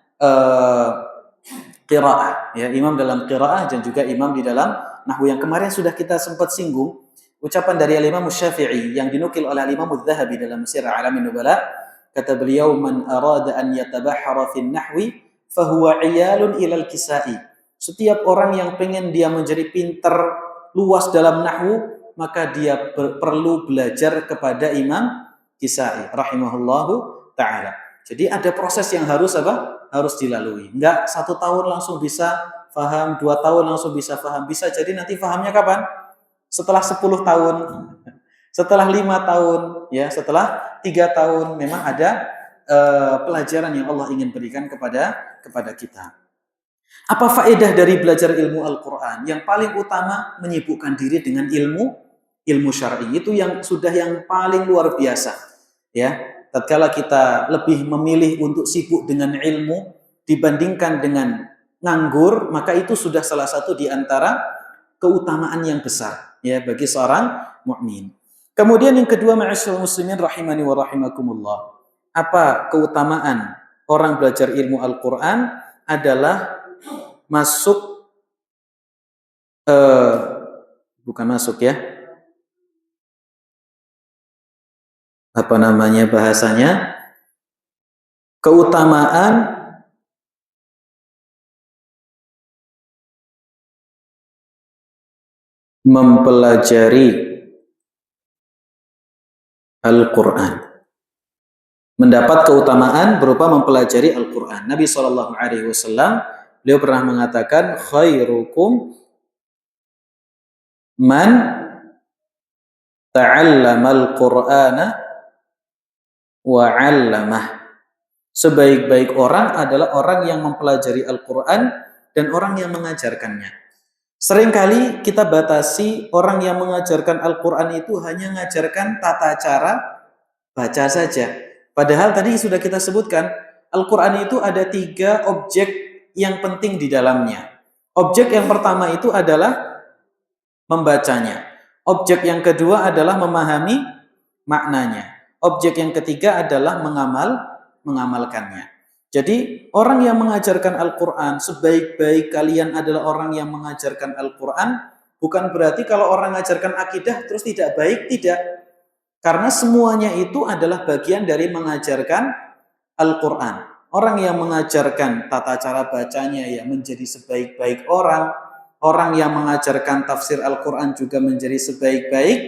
qiraah, ya, imam dalam qiraah dan juga imam di dalam nahwu. Yang kemarin sudah kita sempat singgung ucapan dari Imam Syafi'i yang dinukil oleh Imam Az-Zahabi dalam Sirr A'lamin Nubala. Kata beliau, man arada an yatabahhara fin nahwi fahuwa 'iyalun ilal kisai. Setiap orang yang pengen dia menjadi pintar luas dalam nahwu, maka dia perlu belajar kepada Imam Kisai rahimahullahu taala. Jadi ada proses yang harus apa? Harus dilalui. Enggak 1 tahun langsung bisa paham, 2 tahun langsung bisa paham. Bisa jadi nanti pahamnya kapan? Setelah 10 tahun, setelah 5 tahun, ya, setelah 3 tahun. Memang ada pelajaran yang Allah ingin berikan kepada kita. Apa faedah dari belajar ilmu Al-Quran? Yang paling utama, menyibukkan diri dengan ilmu syar'i. Itu yang sudah yang paling luar biasa. Ya, tatkala kita lebih memilih untuk sibuk dengan ilmu dibandingkan dengan nganggur, maka itu sudah salah satu di antara keutamaan yang besar, ya, bagi seorang mukmin. Kemudian yang kedua, ma'asyiral muslimin rahimani wa rahimakumullah. Apa keutamaan orang belajar ilmu Al-Quran? Adalah masuk, bukan masuk, ya, apa namanya bahasanya, keutamaan mempelajari Al-Quran. Mendapat keutamaan berupa mempelajari Al-Quran. Nabi SAW, beliau pernah mengatakan, khairukum man ta'allamal Qur'ana wa 'allamah. Sebaik-baik orang adalah orang yang mempelajari Al-Quran dan orang yang mengajarkannya. Seringkali kita batasi orang yang mengajarkan Al-Quran itu hanya mengajarkan tata cara baca saja. Padahal tadi sudah kita sebutkan, Al-Quran itu ada 3 objek yang penting di dalamnya. Objek yang pertama itu adalah membacanya. Objek yang kedua adalah memahami maknanya. Objek yang ketiga adalah mengamalkannya. Jadi orang yang mengajarkan Al-Quran, sebaik-baik kalian adalah orang yang mengajarkan Al-Quran, bukan berarti kalau orang mengajarkan akidah terus tidak baik, tidak. Karena semuanya itu adalah bagian dari mengajarkan Al-Quran. Orang yang mengajarkan tata cara bacanya ya menjadi sebaik-baik orang. Orang yang mengajarkan tafsir Al-Quran juga menjadi sebaik-baik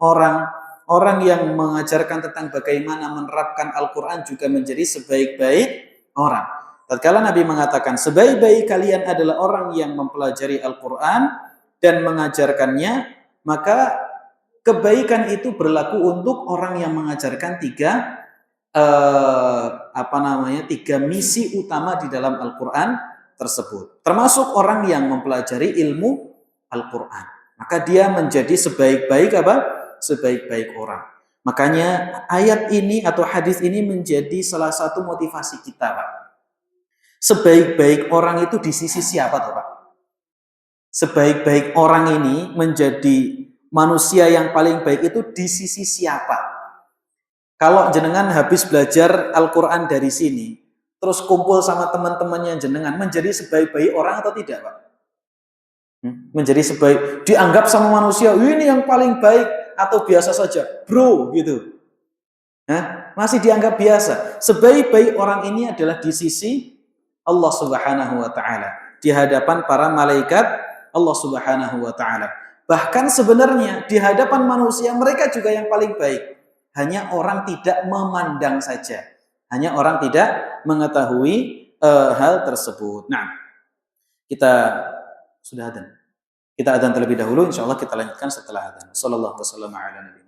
orang. Orang yang mengajarkan tentang bagaimana menerapkan Al-Quran juga menjadi sebaik-baik orang. Tatkala Nabi mengatakan sebaik-baik kalian adalah orang yang mempelajari Al-Quran dan mengajarkannya, maka kebaikan itu berlaku untuk orang yang mengajarkan 3 misi utama di dalam Al-Quran tersebut. Termasuk orang yang mempelajari ilmu Al-Quran. Maka dia menjadi sebaik-baik sebaik-baik orang. Makanya ayat ini atau hadis ini menjadi salah satu motivasi kita, Pak. Sebaik-baik orang itu di sisi siapa, Pak? Sebaik-baik orang ini menjadi manusia yang paling baik itu di sisi siapa? Kalau jenengan habis belajar Al-Quran dari sini, terus kumpul sama teman-temannya jenengan, menjadi sebaik-baik orang atau tidak, Pak? Menjadi sebaik, dianggap sama manusia, ini yang paling baik, atau biasa saja, bro, gitu. Masih dianggap biasa. Sebaik-baik orang ini adalah di sisi Allah Subhanahu wa Ta'ala, di hadapan para malaikat Allah Subhanahu wa Ta'ala. Bahkan sebenarnya di hadapan manusia mereka juga yang paling baik. Hanya orang tidak memandang saja. Hanya orang tidak mengetahui hal tersebut. Nah, kita sudah adzan. Kita adzan terlebih dahulu, insya Allah kita lanjutkan setelah adzan. Sallallahu wasallam ala nabi.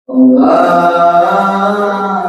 Allah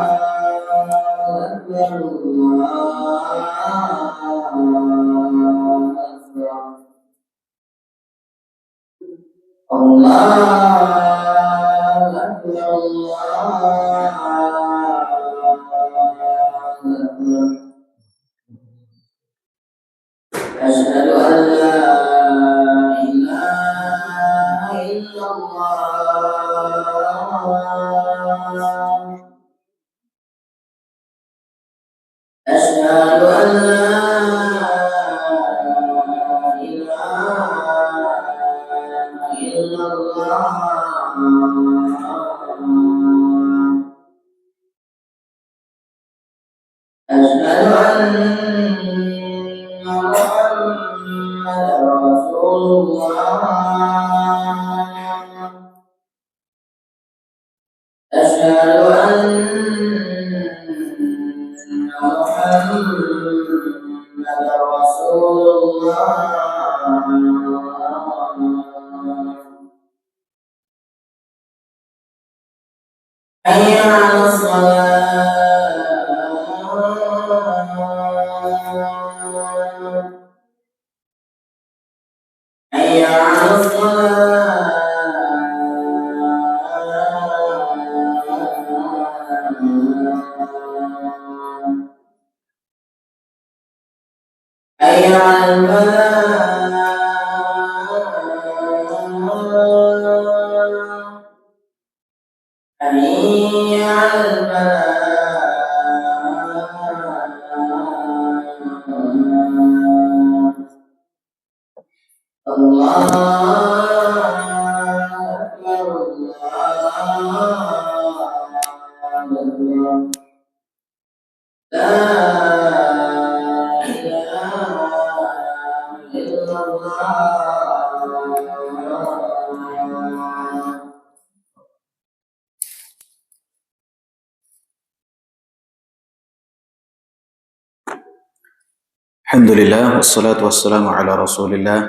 Alhamdulillah, wassalatu wassalamu ala rasulillah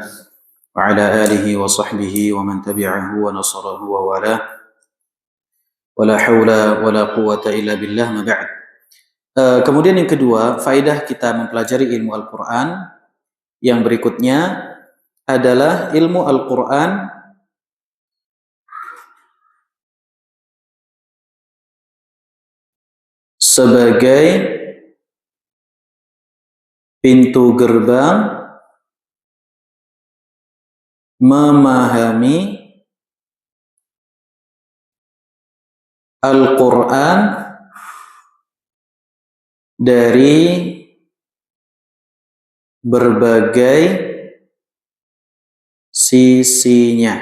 wa ala alihi wa sahbihi wa man tabi'ahu wa nasarahu wa wala wa la hawla wa la quwata illa billah ma ba'd. Kemudian yang kedua, faedah kita mempelajari ilmu Al-Quran yang berikutnya adalah ilmu Al-Quran sebagai pintu gerbang memahami Al-Quran dari berbagai sisinya.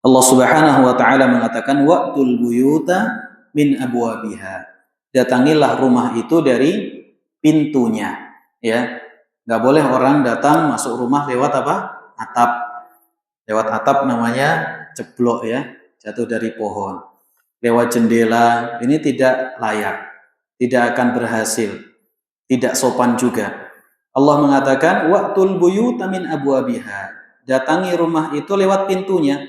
Allah Subhanahu wa taala mengatakan wa'tul buyuta min abwabiha. Datangilah rumah itu dari pintunya, ya. Nggak boleh orang datang masuk rumah lewat apa? Atap. Lewat atap namanya ceblok, ya, jatuh dari pohon. Lewat jendela, ini tidak layak, tidak akan berhasil, tidak sopan juga. Allah mengatakan wa'tul buyuta min abwabiha. Datangi rumah itu lewat pintunya.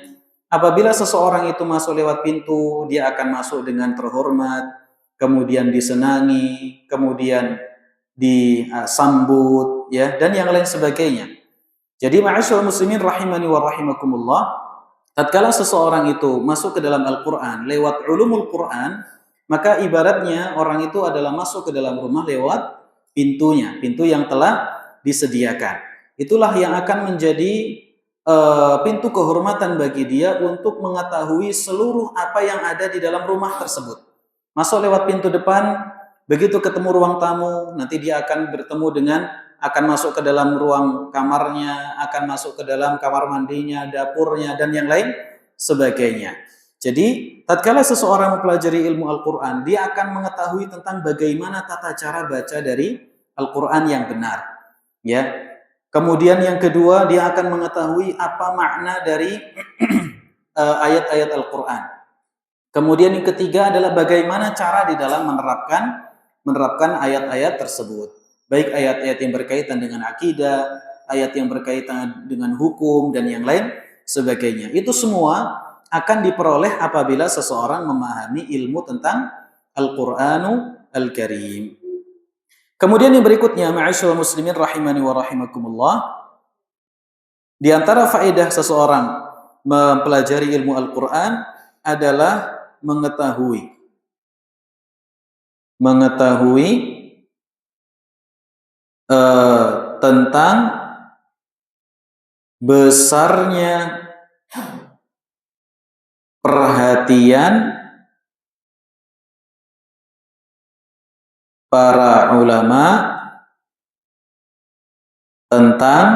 Apabila seseorang itu masuk lewat pintu, dia akan masuk dengan terhormat, kemudian disenangi, kemudian disambut, ya, dan yang lain sebagainya. Jadi ma'asyiral muslimin rahimani wa rahimakumullah, tatkala seseorang itu masuk ke dalam Al-Quran lewat ulumul Quran, maka ibaratnya orang itu adalah masuk ke dalam rumah lewat pintunya, pintu yang telah disediakan. Itulah yang akan menjadi pintu kehormatan bagi dia untuk mengetahui seluruh apa yang ada di dalam rumah tersebut. Masuk lewat pintu depan, begitu ketemu ruang tamu, nanti dia akan akan masuk ke dalam ruang kamarnya, akan masuk ke dalam kamar mandinya, dapurnya, dan yang lain sebagainya. Jadi, tatkala seseorang mempelajari ilmu Al-Quran, dia akan mengetahui tentang bagaimana tata cara baca dari Al-Quran yang benar, ya. Kemudian yang kedua, dia akan mengetahui apa makna dari ayat-ayat Al-Quran. Kemudian yang ketiga adalah bagaimana cara di dalam menerapkan ayat-ayat tersebut. Baik ayat-ayat yang berkaitan dengan akidah, ayat yang berkaitan dengan hukum, dan yang lain sebagainya. Itu semua akan diperoleh apabila seseorang memahami ilmu tentang Al-Quranu Al-Karim. Kemudian yang berikutnya, ma'asyiral muslimin rahimani wa rahimakumullah, di antara faedah seseorang mempelajari ilmu Al-Qur'an adalah mengetahui tentang besarnya perhatian para ulama tentang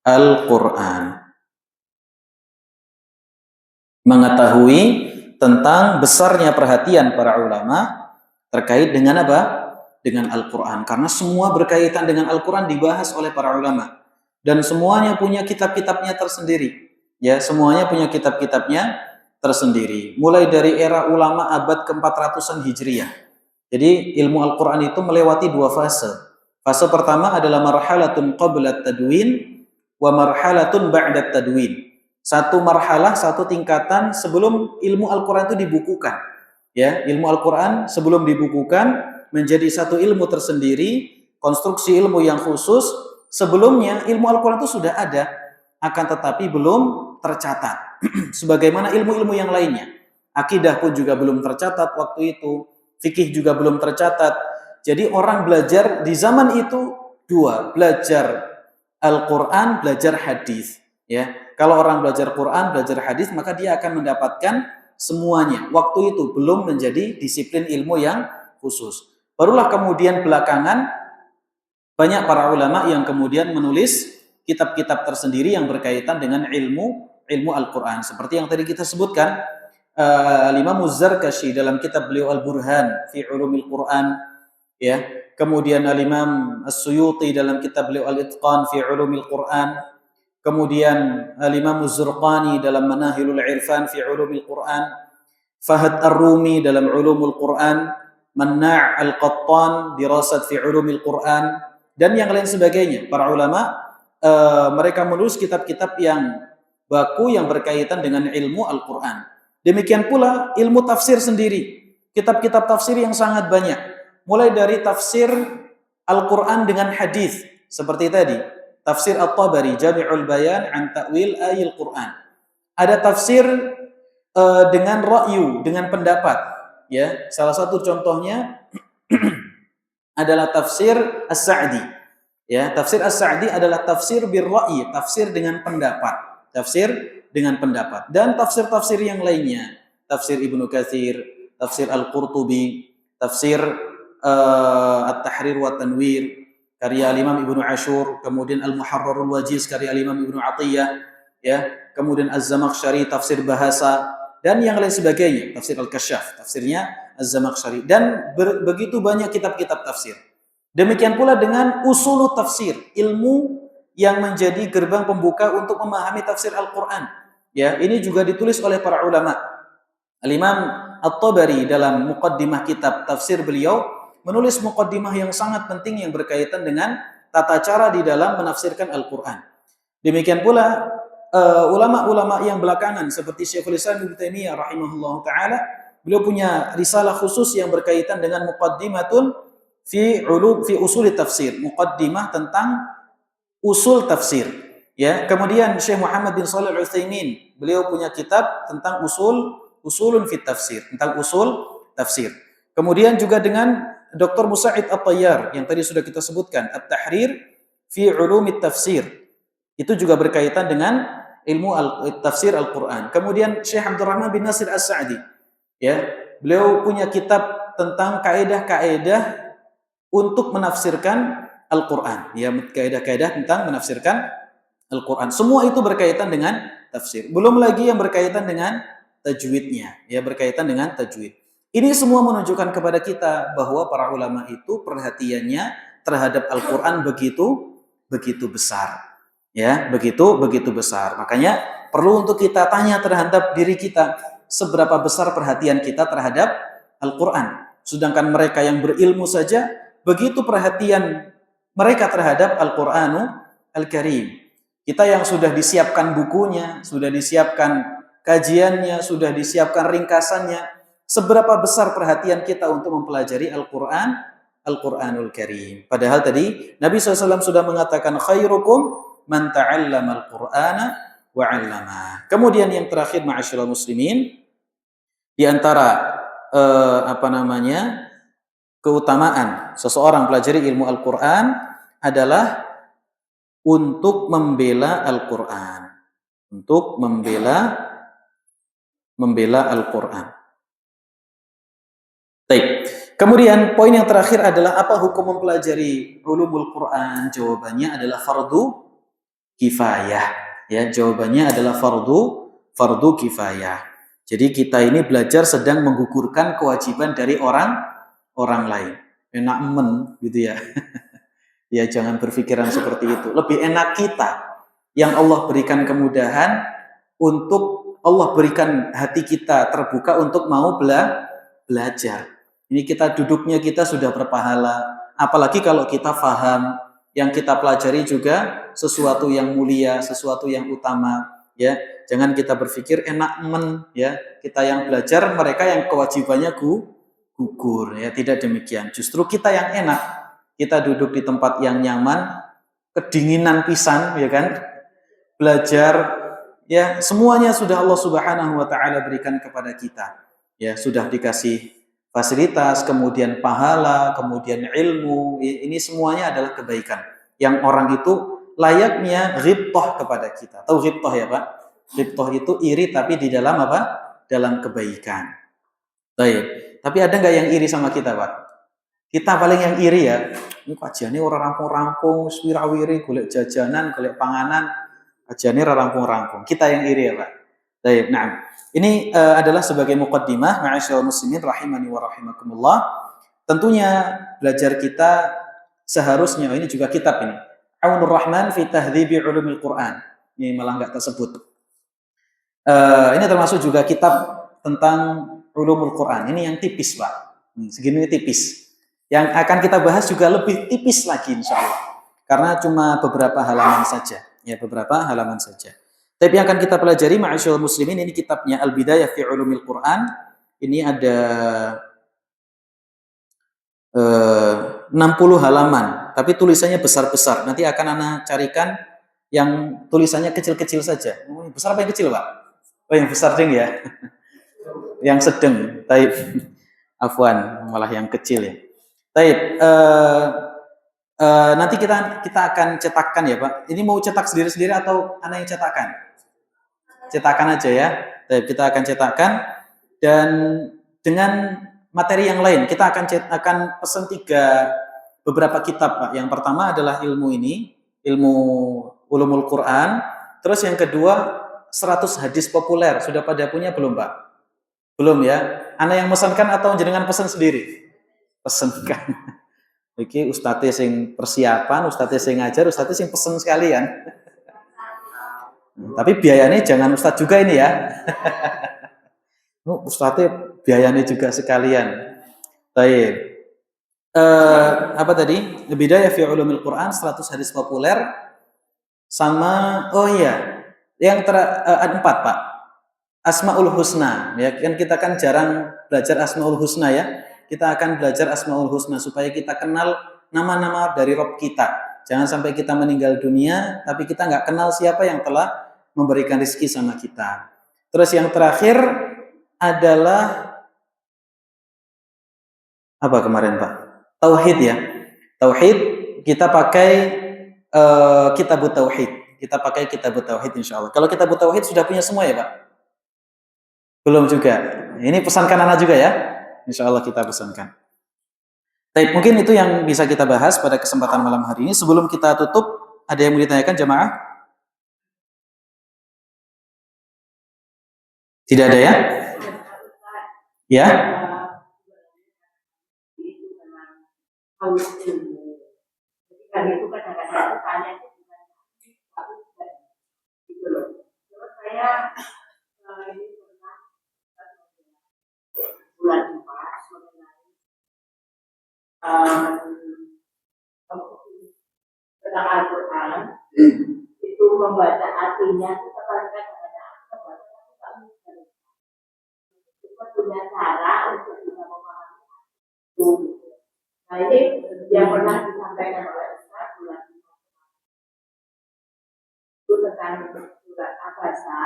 Al-Quran. Mengetahui tentang besarnya perhatian para ulama terkait dengan apa? Dengan Al-Quran. Karena semua berkaitan dengan Al-Quran dibahas oleh para ulama. Dan semuanya punya kitab-kitabnya tersendiri. Ya, semuanya punya kitab-kitabnya tersendiri. Mulai dari era ulama abad ke-400-an Hijriah. Jadi ilmu Al-Quran itu melewati dua fase. Fase pertama adalah marhalatun qabla tadwin wa marhalatun ba'da tadwin. Satu marhalah, satu tingkatan sebelum ilmu Al-Quran itu dibukukan. Ya, ilmu Al-Quran sebelum dibukukan menjadi satu ilmu tersendiri, konstruksi ilmu yang khusus. Sebelumnya ilmu Al-Quran itu sudah ada, akan tetapi belum tercatat. Sebagaimana ilmu-ilmu yang lainnya. Akidah pun juga belum tercatat waktu itu. Fikih juga belum tercatat. Jadi orang belajar di zaman itu dua, belajar Al-Quran, belajar hadis. Ya, kalau orang belajar Quran, belajar hadis, maka dia akan mendapatkan semuanya. Waktu itu belum menjadi disiplin ilmu yang khusus. Barulah kemudian belakangan banyak para ulama yang kemudian menulis kitab-kitab tersendiri yang berkaitan dengan ilmu Al-Quran. Seperti yang tadi kita sebutkan, Imam Az-Zarkashi dalam kitab beliau Al-Burhan fi Ulumil Quran, ya. Kemudian Al-Imam As-Suyuti dalam kitab beliau Al-Itqan fi Ulumil Quran. Kemudian Al-Imam Az-Zurqani dalam Manahilul Irfan fi Ulumil Quran. Fahad Ar-Rumi dalam Ulumul Quran. Man-Na' Al-Qattan dirasat fi Ulumil Quran. Dan yang lain sebagainya. Para ulama mereka menulis kitab-kitab yang baku yang berkaitan dengan ilmu Al-Quran. Demikian pula ilmu tafsir sendiri. Kitab-kitab tafsir yang sangat banyak. Mulai dari tafsir Al-Quran dengan hadis seperti tadi. Tafsir At-Tabari, Jami'ul Bayan an Ta'wil Ayil Quran. Ada tafsir dengan ra'yu, dengan pendapat. Ya, salah satu contohnya adalah tafsir As-Sa'di. Ya, tafsir As-Sa'di adalah tafsir bir-ra'yi, tafsir dengan pendapat. Tafsir dengan pendapat. Dan tafsir-tafsir yang lainnya, tafsir Ibnu Katsir, tafsir Al-Qurtubi, tafsir At-Tahrir wa Tanwir karya Imam Ibnu Ashur, kemudian Al-Muharrarul Wajiz karya Imam Ibnu Atiyah, ya, kemudian Az-Zamakhsyari tafsir bahasa dan yang lain sebagainya, tafsir Al-Kasyaf, tafsirnya Az-Zamakhsyari, dan begitu banyak kitab-kitab tafsir. Demikian pula dengan usulut tafsir, ilmu yang menjadi gerbang pembuka untuk memahami tafsir Al-Quran. Ya, ini juga ditulis oleh para ulama. Al-Imam At-Tabari dalam muqaddimah kitab tafsir beliau menulis muqaddimah yang sangat penting yang berkaitan dengan tata cara di dalam menafsirkan Al-Quran. Demikian pula ulama-ulama yang belakangan seperti Syekhul Islam Ibnu Taimiyah rahimahullah taala, beliau punya risalah khusus yang berkaitan dengan muqaddimatun fi usul tafsir, muqaddimah tentang usul tafsir. Ya, kemudian Syekh Muhammad bin Shalih Al-Utsaimin, beliau punya kitab tentang usulun fit tafsir, tentang usul tafsir. Kemudian juga dengan Dr. Musa'id At-Tayyar yang tadi sudah kita sebutkan, At-Tahrir fi Ulumit Tafsir. Itu juga berkaitan dengan ilmu tafsir Al-Quran. Kemudian Syekh Abdurrahman bin Nasir As-Sa'di, ya, beliau punya kitab tentang kaidah-kaidah untuk menafsirkan Al-Quran. Ya, kaidah-kaidah tentang menafsirkan Al-Quran. Semua itu berkaitan dengan tafsir. Belum lagi yang berkaitan dengan tajwidnya. Ya, berkaitan dengan tajwid. Ini semua menunjukkan kepada kita bahwa para ulama itu perhatiannya terhadap Al-Quran begitu besar. Ya, begitu besar. Makanya perlu untuk kita tanya terhadap diri kita, seberapa besar perhatian kita terhadap Al-Quran. Sedangkan mereka yang berilmu saja begitu perhatian mereka terhadap Al-Qur'anu Al-Karim. Kita yang sudah disiapkan bukunya, sudah disiapkan kajiannya, sudah disiapkan ringkasannya, seberapa besar perhatian kita untuk mempelajari Al-Quranul Karim. Padahal tadi Nabi SAW sudah mengatakan khairukum man ta'allama al-Qur'ana wa 'allama. Kemudian yang terakhir ma'asyiral muslimin, di antara keutamaan seseorang pelajari ilmu Al-Quran adalah untuk membela Al-Quran. Untuk membela Al-Quran. Baik. Kemudian poin yang terakhir adalah apa hukum mempelajari ulumul Quran? Jawabannya adalah fardu kifayah. Ya, jawabannya adalah fardu kifayah. Jadi kita ini belajar sedang menggugurkan kewajiban dari orang lain. Enak gitu ya. Ya, jangan berpikiran seperti itu. Lebih enak kita yang Allah berikan kemudahan untuk Allah berikan hati kita terbuka untuk mau belajar. Ini duduknya kita sudah berpahala. Apalagi kalau kita faham yang kita pelajari juga sesuatu yang mulia, sesuatu yang utama. Ya, jangan kita berpikir enak ya. Kita yang belajar, mereka yang kewajibannya gugur. Ya, tidak demikian. Justru kita yang enak. Kita duduk di tempat yang nyaman, kedinginan pisan, ya kan? Belajar, ya semuanya sudah Allah Subhanahu wa taala berikan kepada kita. Ya, sudah dikasih fasilitas, kemudian pahala, kemudian ilmu. Ini semuanya adalah kebaikan yang orang itu layaknya ghibthah kepada kita. Tahu ghibthah ya, Pak? Ghibthah itu iri tapi di dalam apa? Dalam kebaikan. Baik. Tapi ada nggak yang iri sama kita, Pak? Kita paling yang iri ya. Ini kajiannya orang rampung-rampung, wirawiri, golek jajanan, golek panganan, kajiannya rampung-rampung. Kita yang iri ya, Pak. Baik, nah. Ini adalah sebagai muqaddimah, ma'asyiral muslimin rahimani wa rahimakumullah. Tentunya belajar kita seharusnya, ini juga kitab ini. Aunur Rahman fi Tahdhibi Ulumil Quran. Ini malah nggak tersebut. Ini termasuk juga kitab tentang Ulumul Quran. Ini yang tipis, Pak. Segini tipis. Yang akan kita bahas juga lebih tipis lagi insya Allah. Karena cuma beberapa halaman saja. Ya, beberapa halaman saja. Tapi yang akan kita pelajari ma'asyiral muslimin, ini kitabnya Al-Bidayah fi Ulumil Quran. Ini ada 60 halaman. Tapi tulisannya besar-besar. Nanti akan Ana carikan yang tulisannya kecil-kecil saja. Besar apa yang kecil, Pak? Oh, yang besar ding ya. Yang sedang. Taib. Afwan, malah yang kecil ya. Taib, nanti kita akan cetakkan ya Pak. Ini mau cetak sendiri-sendiri atau Ana yang cetakkan? Cetakkan aja ya. Taib, kita akan cetakkan dan dengan materi yang lain kita akan pesan beberapa kitab Pak. Yang pertama adalah ilmu Ulumul Quran. Terus yang kedua 100 hadis populer. Sudah pada punya belum Pak? Belum ya. Ana yang mesankan atau jenengan pesan sendiri? Pesenkan. Iki ustadz sing persiapan, ustadz sing ngajar, ustadz sing pesen sekalian. Tapi biayanya jangan ustadz juga ini ya. Ustadz biayanya juga sekalian. Baik. Apa tadi? Bidayah fi Ulumil Quran 100 hadis populer sama yang 4 Pak. Asmaul Husna. Ya kan kita kan jarang belajar Asmaul Husna ya. Kita akan belajar Asmaul Husna supaya kita kenal nama-nama dari Rabb kita. Jangan sampai kita meninggal dunia, tapi kita nggak kenal siapa yang telah memberikan rezeki sama kita. Terus yang terakhir adalah apa kemarin Pak? Tauhid ya. Tauhid kita pakai Kitabut Tauhid. Kita pakai Kitabut Tauhid insya Allah. Kalau Kitabut Tauhid sudah punya semua ya Pak? Belum juga. Ini pesankan Ana juga ya. Insya Allah kita pesankan. Baik, mungkin itu yang bisa kita bahas pada kesempatan malam hari ini. Sebelum kita tutup, ada yang mau ditanyakan jemaah? Tidak ada ya? Ya? Tentang Al-Quran itu membaca artinya itu terkait dengan punya cara untuk bisa memahami itu. Nah ini yang pernah disampaikan oleh Ustaz bulan itu tentang surat Abasa.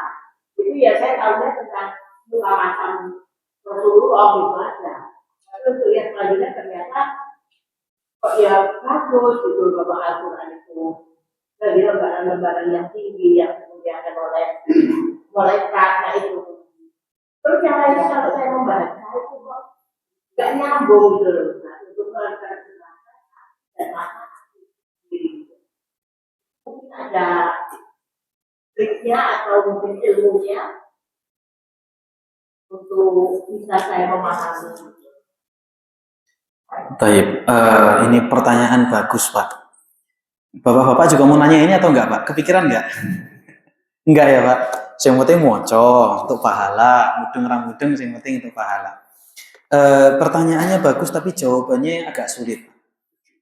Itu ya saya tahunya tentang dua macam Rasulullah gitu aja. Tapi untuk yang selanjutnya ternyata kok ya bagus gitu bahwa Al-Quran itu dari lembaran-lembaran yang tinggi yang kemudian oleh karena itu. Terus yang lainnya kalau saya membaca itu kok nggak nyambung gitu loh. Nah, untuk menerjemahkan dan mana mungkin ada triknya atau mungkin ilmunya untuk bisa saya memahami. Baik, ini pertanyaan bagus Pak. Bapak-bapak juga mau nanya ini atau enggak Pak? Kepikiran enggak? Enggak ya Pak? Yang penting moco untuk pahala, mudeng yang penting untuk pahala. Pertanyaannya bagus tapi jawabannya agak sulit.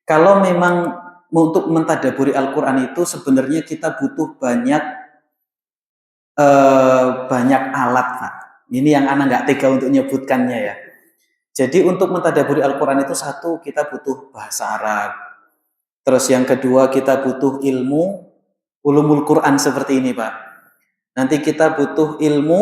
Kalau memang untuk mentadaburi Al-Quran itu sebenarnya kita butuh banyak alat Pak. Ini yang anak nggak tega untuk nyebutkannya ya. Jadi untuk mentadaburi Al-Quran itu satu, kita butuh bahasa Arab. Terus yang kedua, kita butuh ilmu ulumul Quran seperti ini Pak. Nanti kita butuh ilmu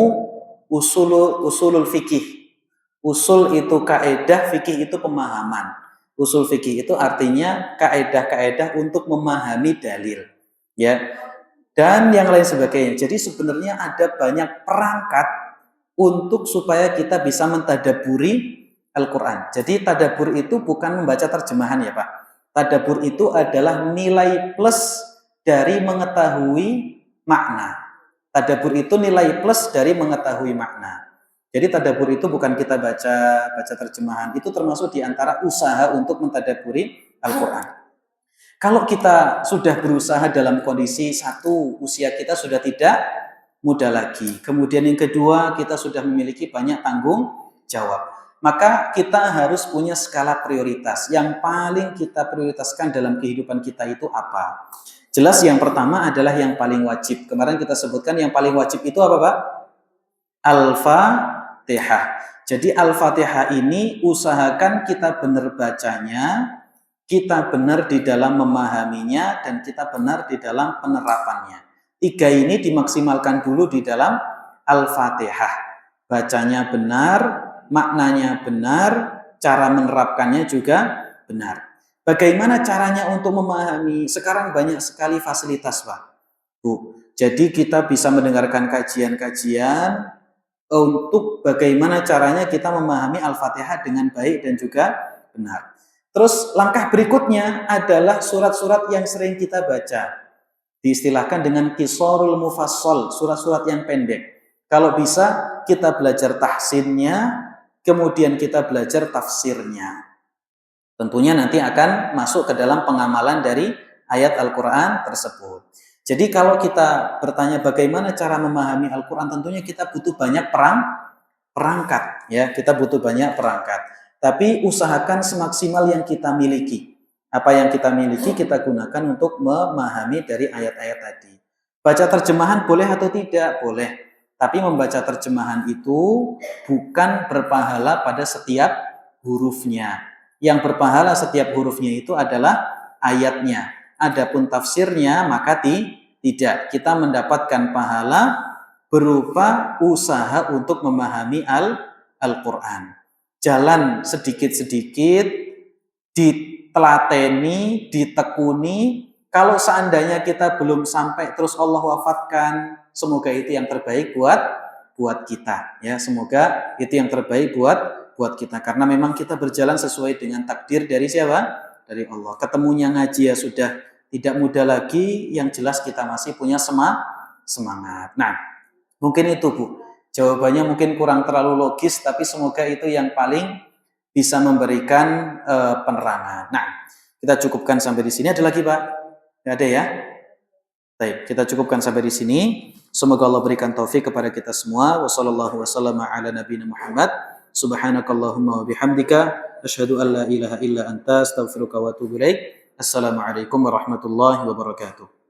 usulul fikih. Usul itu kaedah, fikih itu pemahaman. Usul fikih itu artinya kaedah-kaedah untuk memahami dalil. Ya. Dan yang lain sebagainya. Jadi sebenarnya ada banyak perangkat untuk supaya kita bisa mentadaburi Al-Quran. Jadi tadabur itu bukan membaca terjemahan ya Pak. Tadabur itu adalah nilai plus dari mengetahui makna. Tadabur itu nilai plus dari mengetahui makna. Jadi tadabur itu bukan kita baca terjemahan. Itu termasuk di antara usaha untuk mentadaburi Al-Quran. Kalau kita sudah berusaha dalam kondisi satu, usia kita sudah tidak muda lagi. Kemudian yang kedua, kita sudah memiliki banyak tanggung jawab. Maka kita harus punya skala prioritas. Yang paling kita prioritaskan dalam kehidupan kita itu apa? Jelas yang pertama adalah yang paling wajib. Kemarin kita sebutkan yang paling wajib itu apa Pak? Al-Fatihah. Jadi Al-Fatihah ini usahakan kita benar bacanya, kita benar di dalam memahaminya, dan kita benar di dalam penerapannya. Tiga ini dimaksimalkan dulu di dalam Al-Fatihah. Bacanya benar, maknanya benar, cara menerapkannya juga benar. Bagaimana caranya untuk memahami? Sekarang banyak sekali fasilitas Pak, Bu. Jadi kita bisa mendengarkan kajian-kajian untuk bagaimana caranya kita memahami Al-Fatihah dengan baik dan juga benar. Terus langkah berikutnya adalah surat-surat yang sering kita baca. Diistilahkan dengan qisarul mufassal, surat-surat yang pendek. Kalau bisa kita belajar tahsinnya, kemudian kita belajar tafsirnya. Tentunya nanti akan masuk ke dalam pengamalan dari ayat Al-Quran tersebut. Jadi kalau kita bertanya bagaimana cara memahami Al-Quran, tentunya kita butuh banyak perangkat. Ya, kita butuh banyak perangkat. Tapi usahakan semaksimal yang kita miliki. Apa yang kita miliki kita gunakan untuk memahami dari ayat-ayat tadi. Baca terjemahan boleh atau tidak? Boleh. Tapi membaca terjemahan itu bukan berpahala pada setiap hurufnya. Yang berpahala setiap hurufnya itu adalah ayatnya. Adapun tafsirnya maka tidak. Kita mendapatkan pahala berupa usaha untuk memahami Al-Quran. Jalan sedikit-sedikit, ditelateni, ditekuni. Kalau seandainya kita belum sampai terus Allah wafatkan, semoga itu yang terbaik buat kita. Ya, semoga itu yang terbaik buat kita. Karena memang kita berjalan sesuai dengan takdir dari siapa? Dari Allah. Ketemunya ngaji ya sudah tidak mudah lagi. Yang jelas kita masih punya semangat. Nah, mungkin itu Bu. Jawabannya mungkin kurang terlalu logis, tapi semoga itu yang paling bisa memberikan penerangan. Nah, kita cukupkan sampai di sini. Ada lagi Pak? Nggak ada ya? Baik, kita cukupkan sampai di sini. Semoga Allah berikan taufik kepada kita semua. Wassallallahu wasallam ala nabiyina Muhammad. Subhanakallahumma wa bihamdika asyhadu an la ilaha illa anta astaghfiruka wa atubu ilaik. Assalamualaikum warahmatullahi wabarakatuh.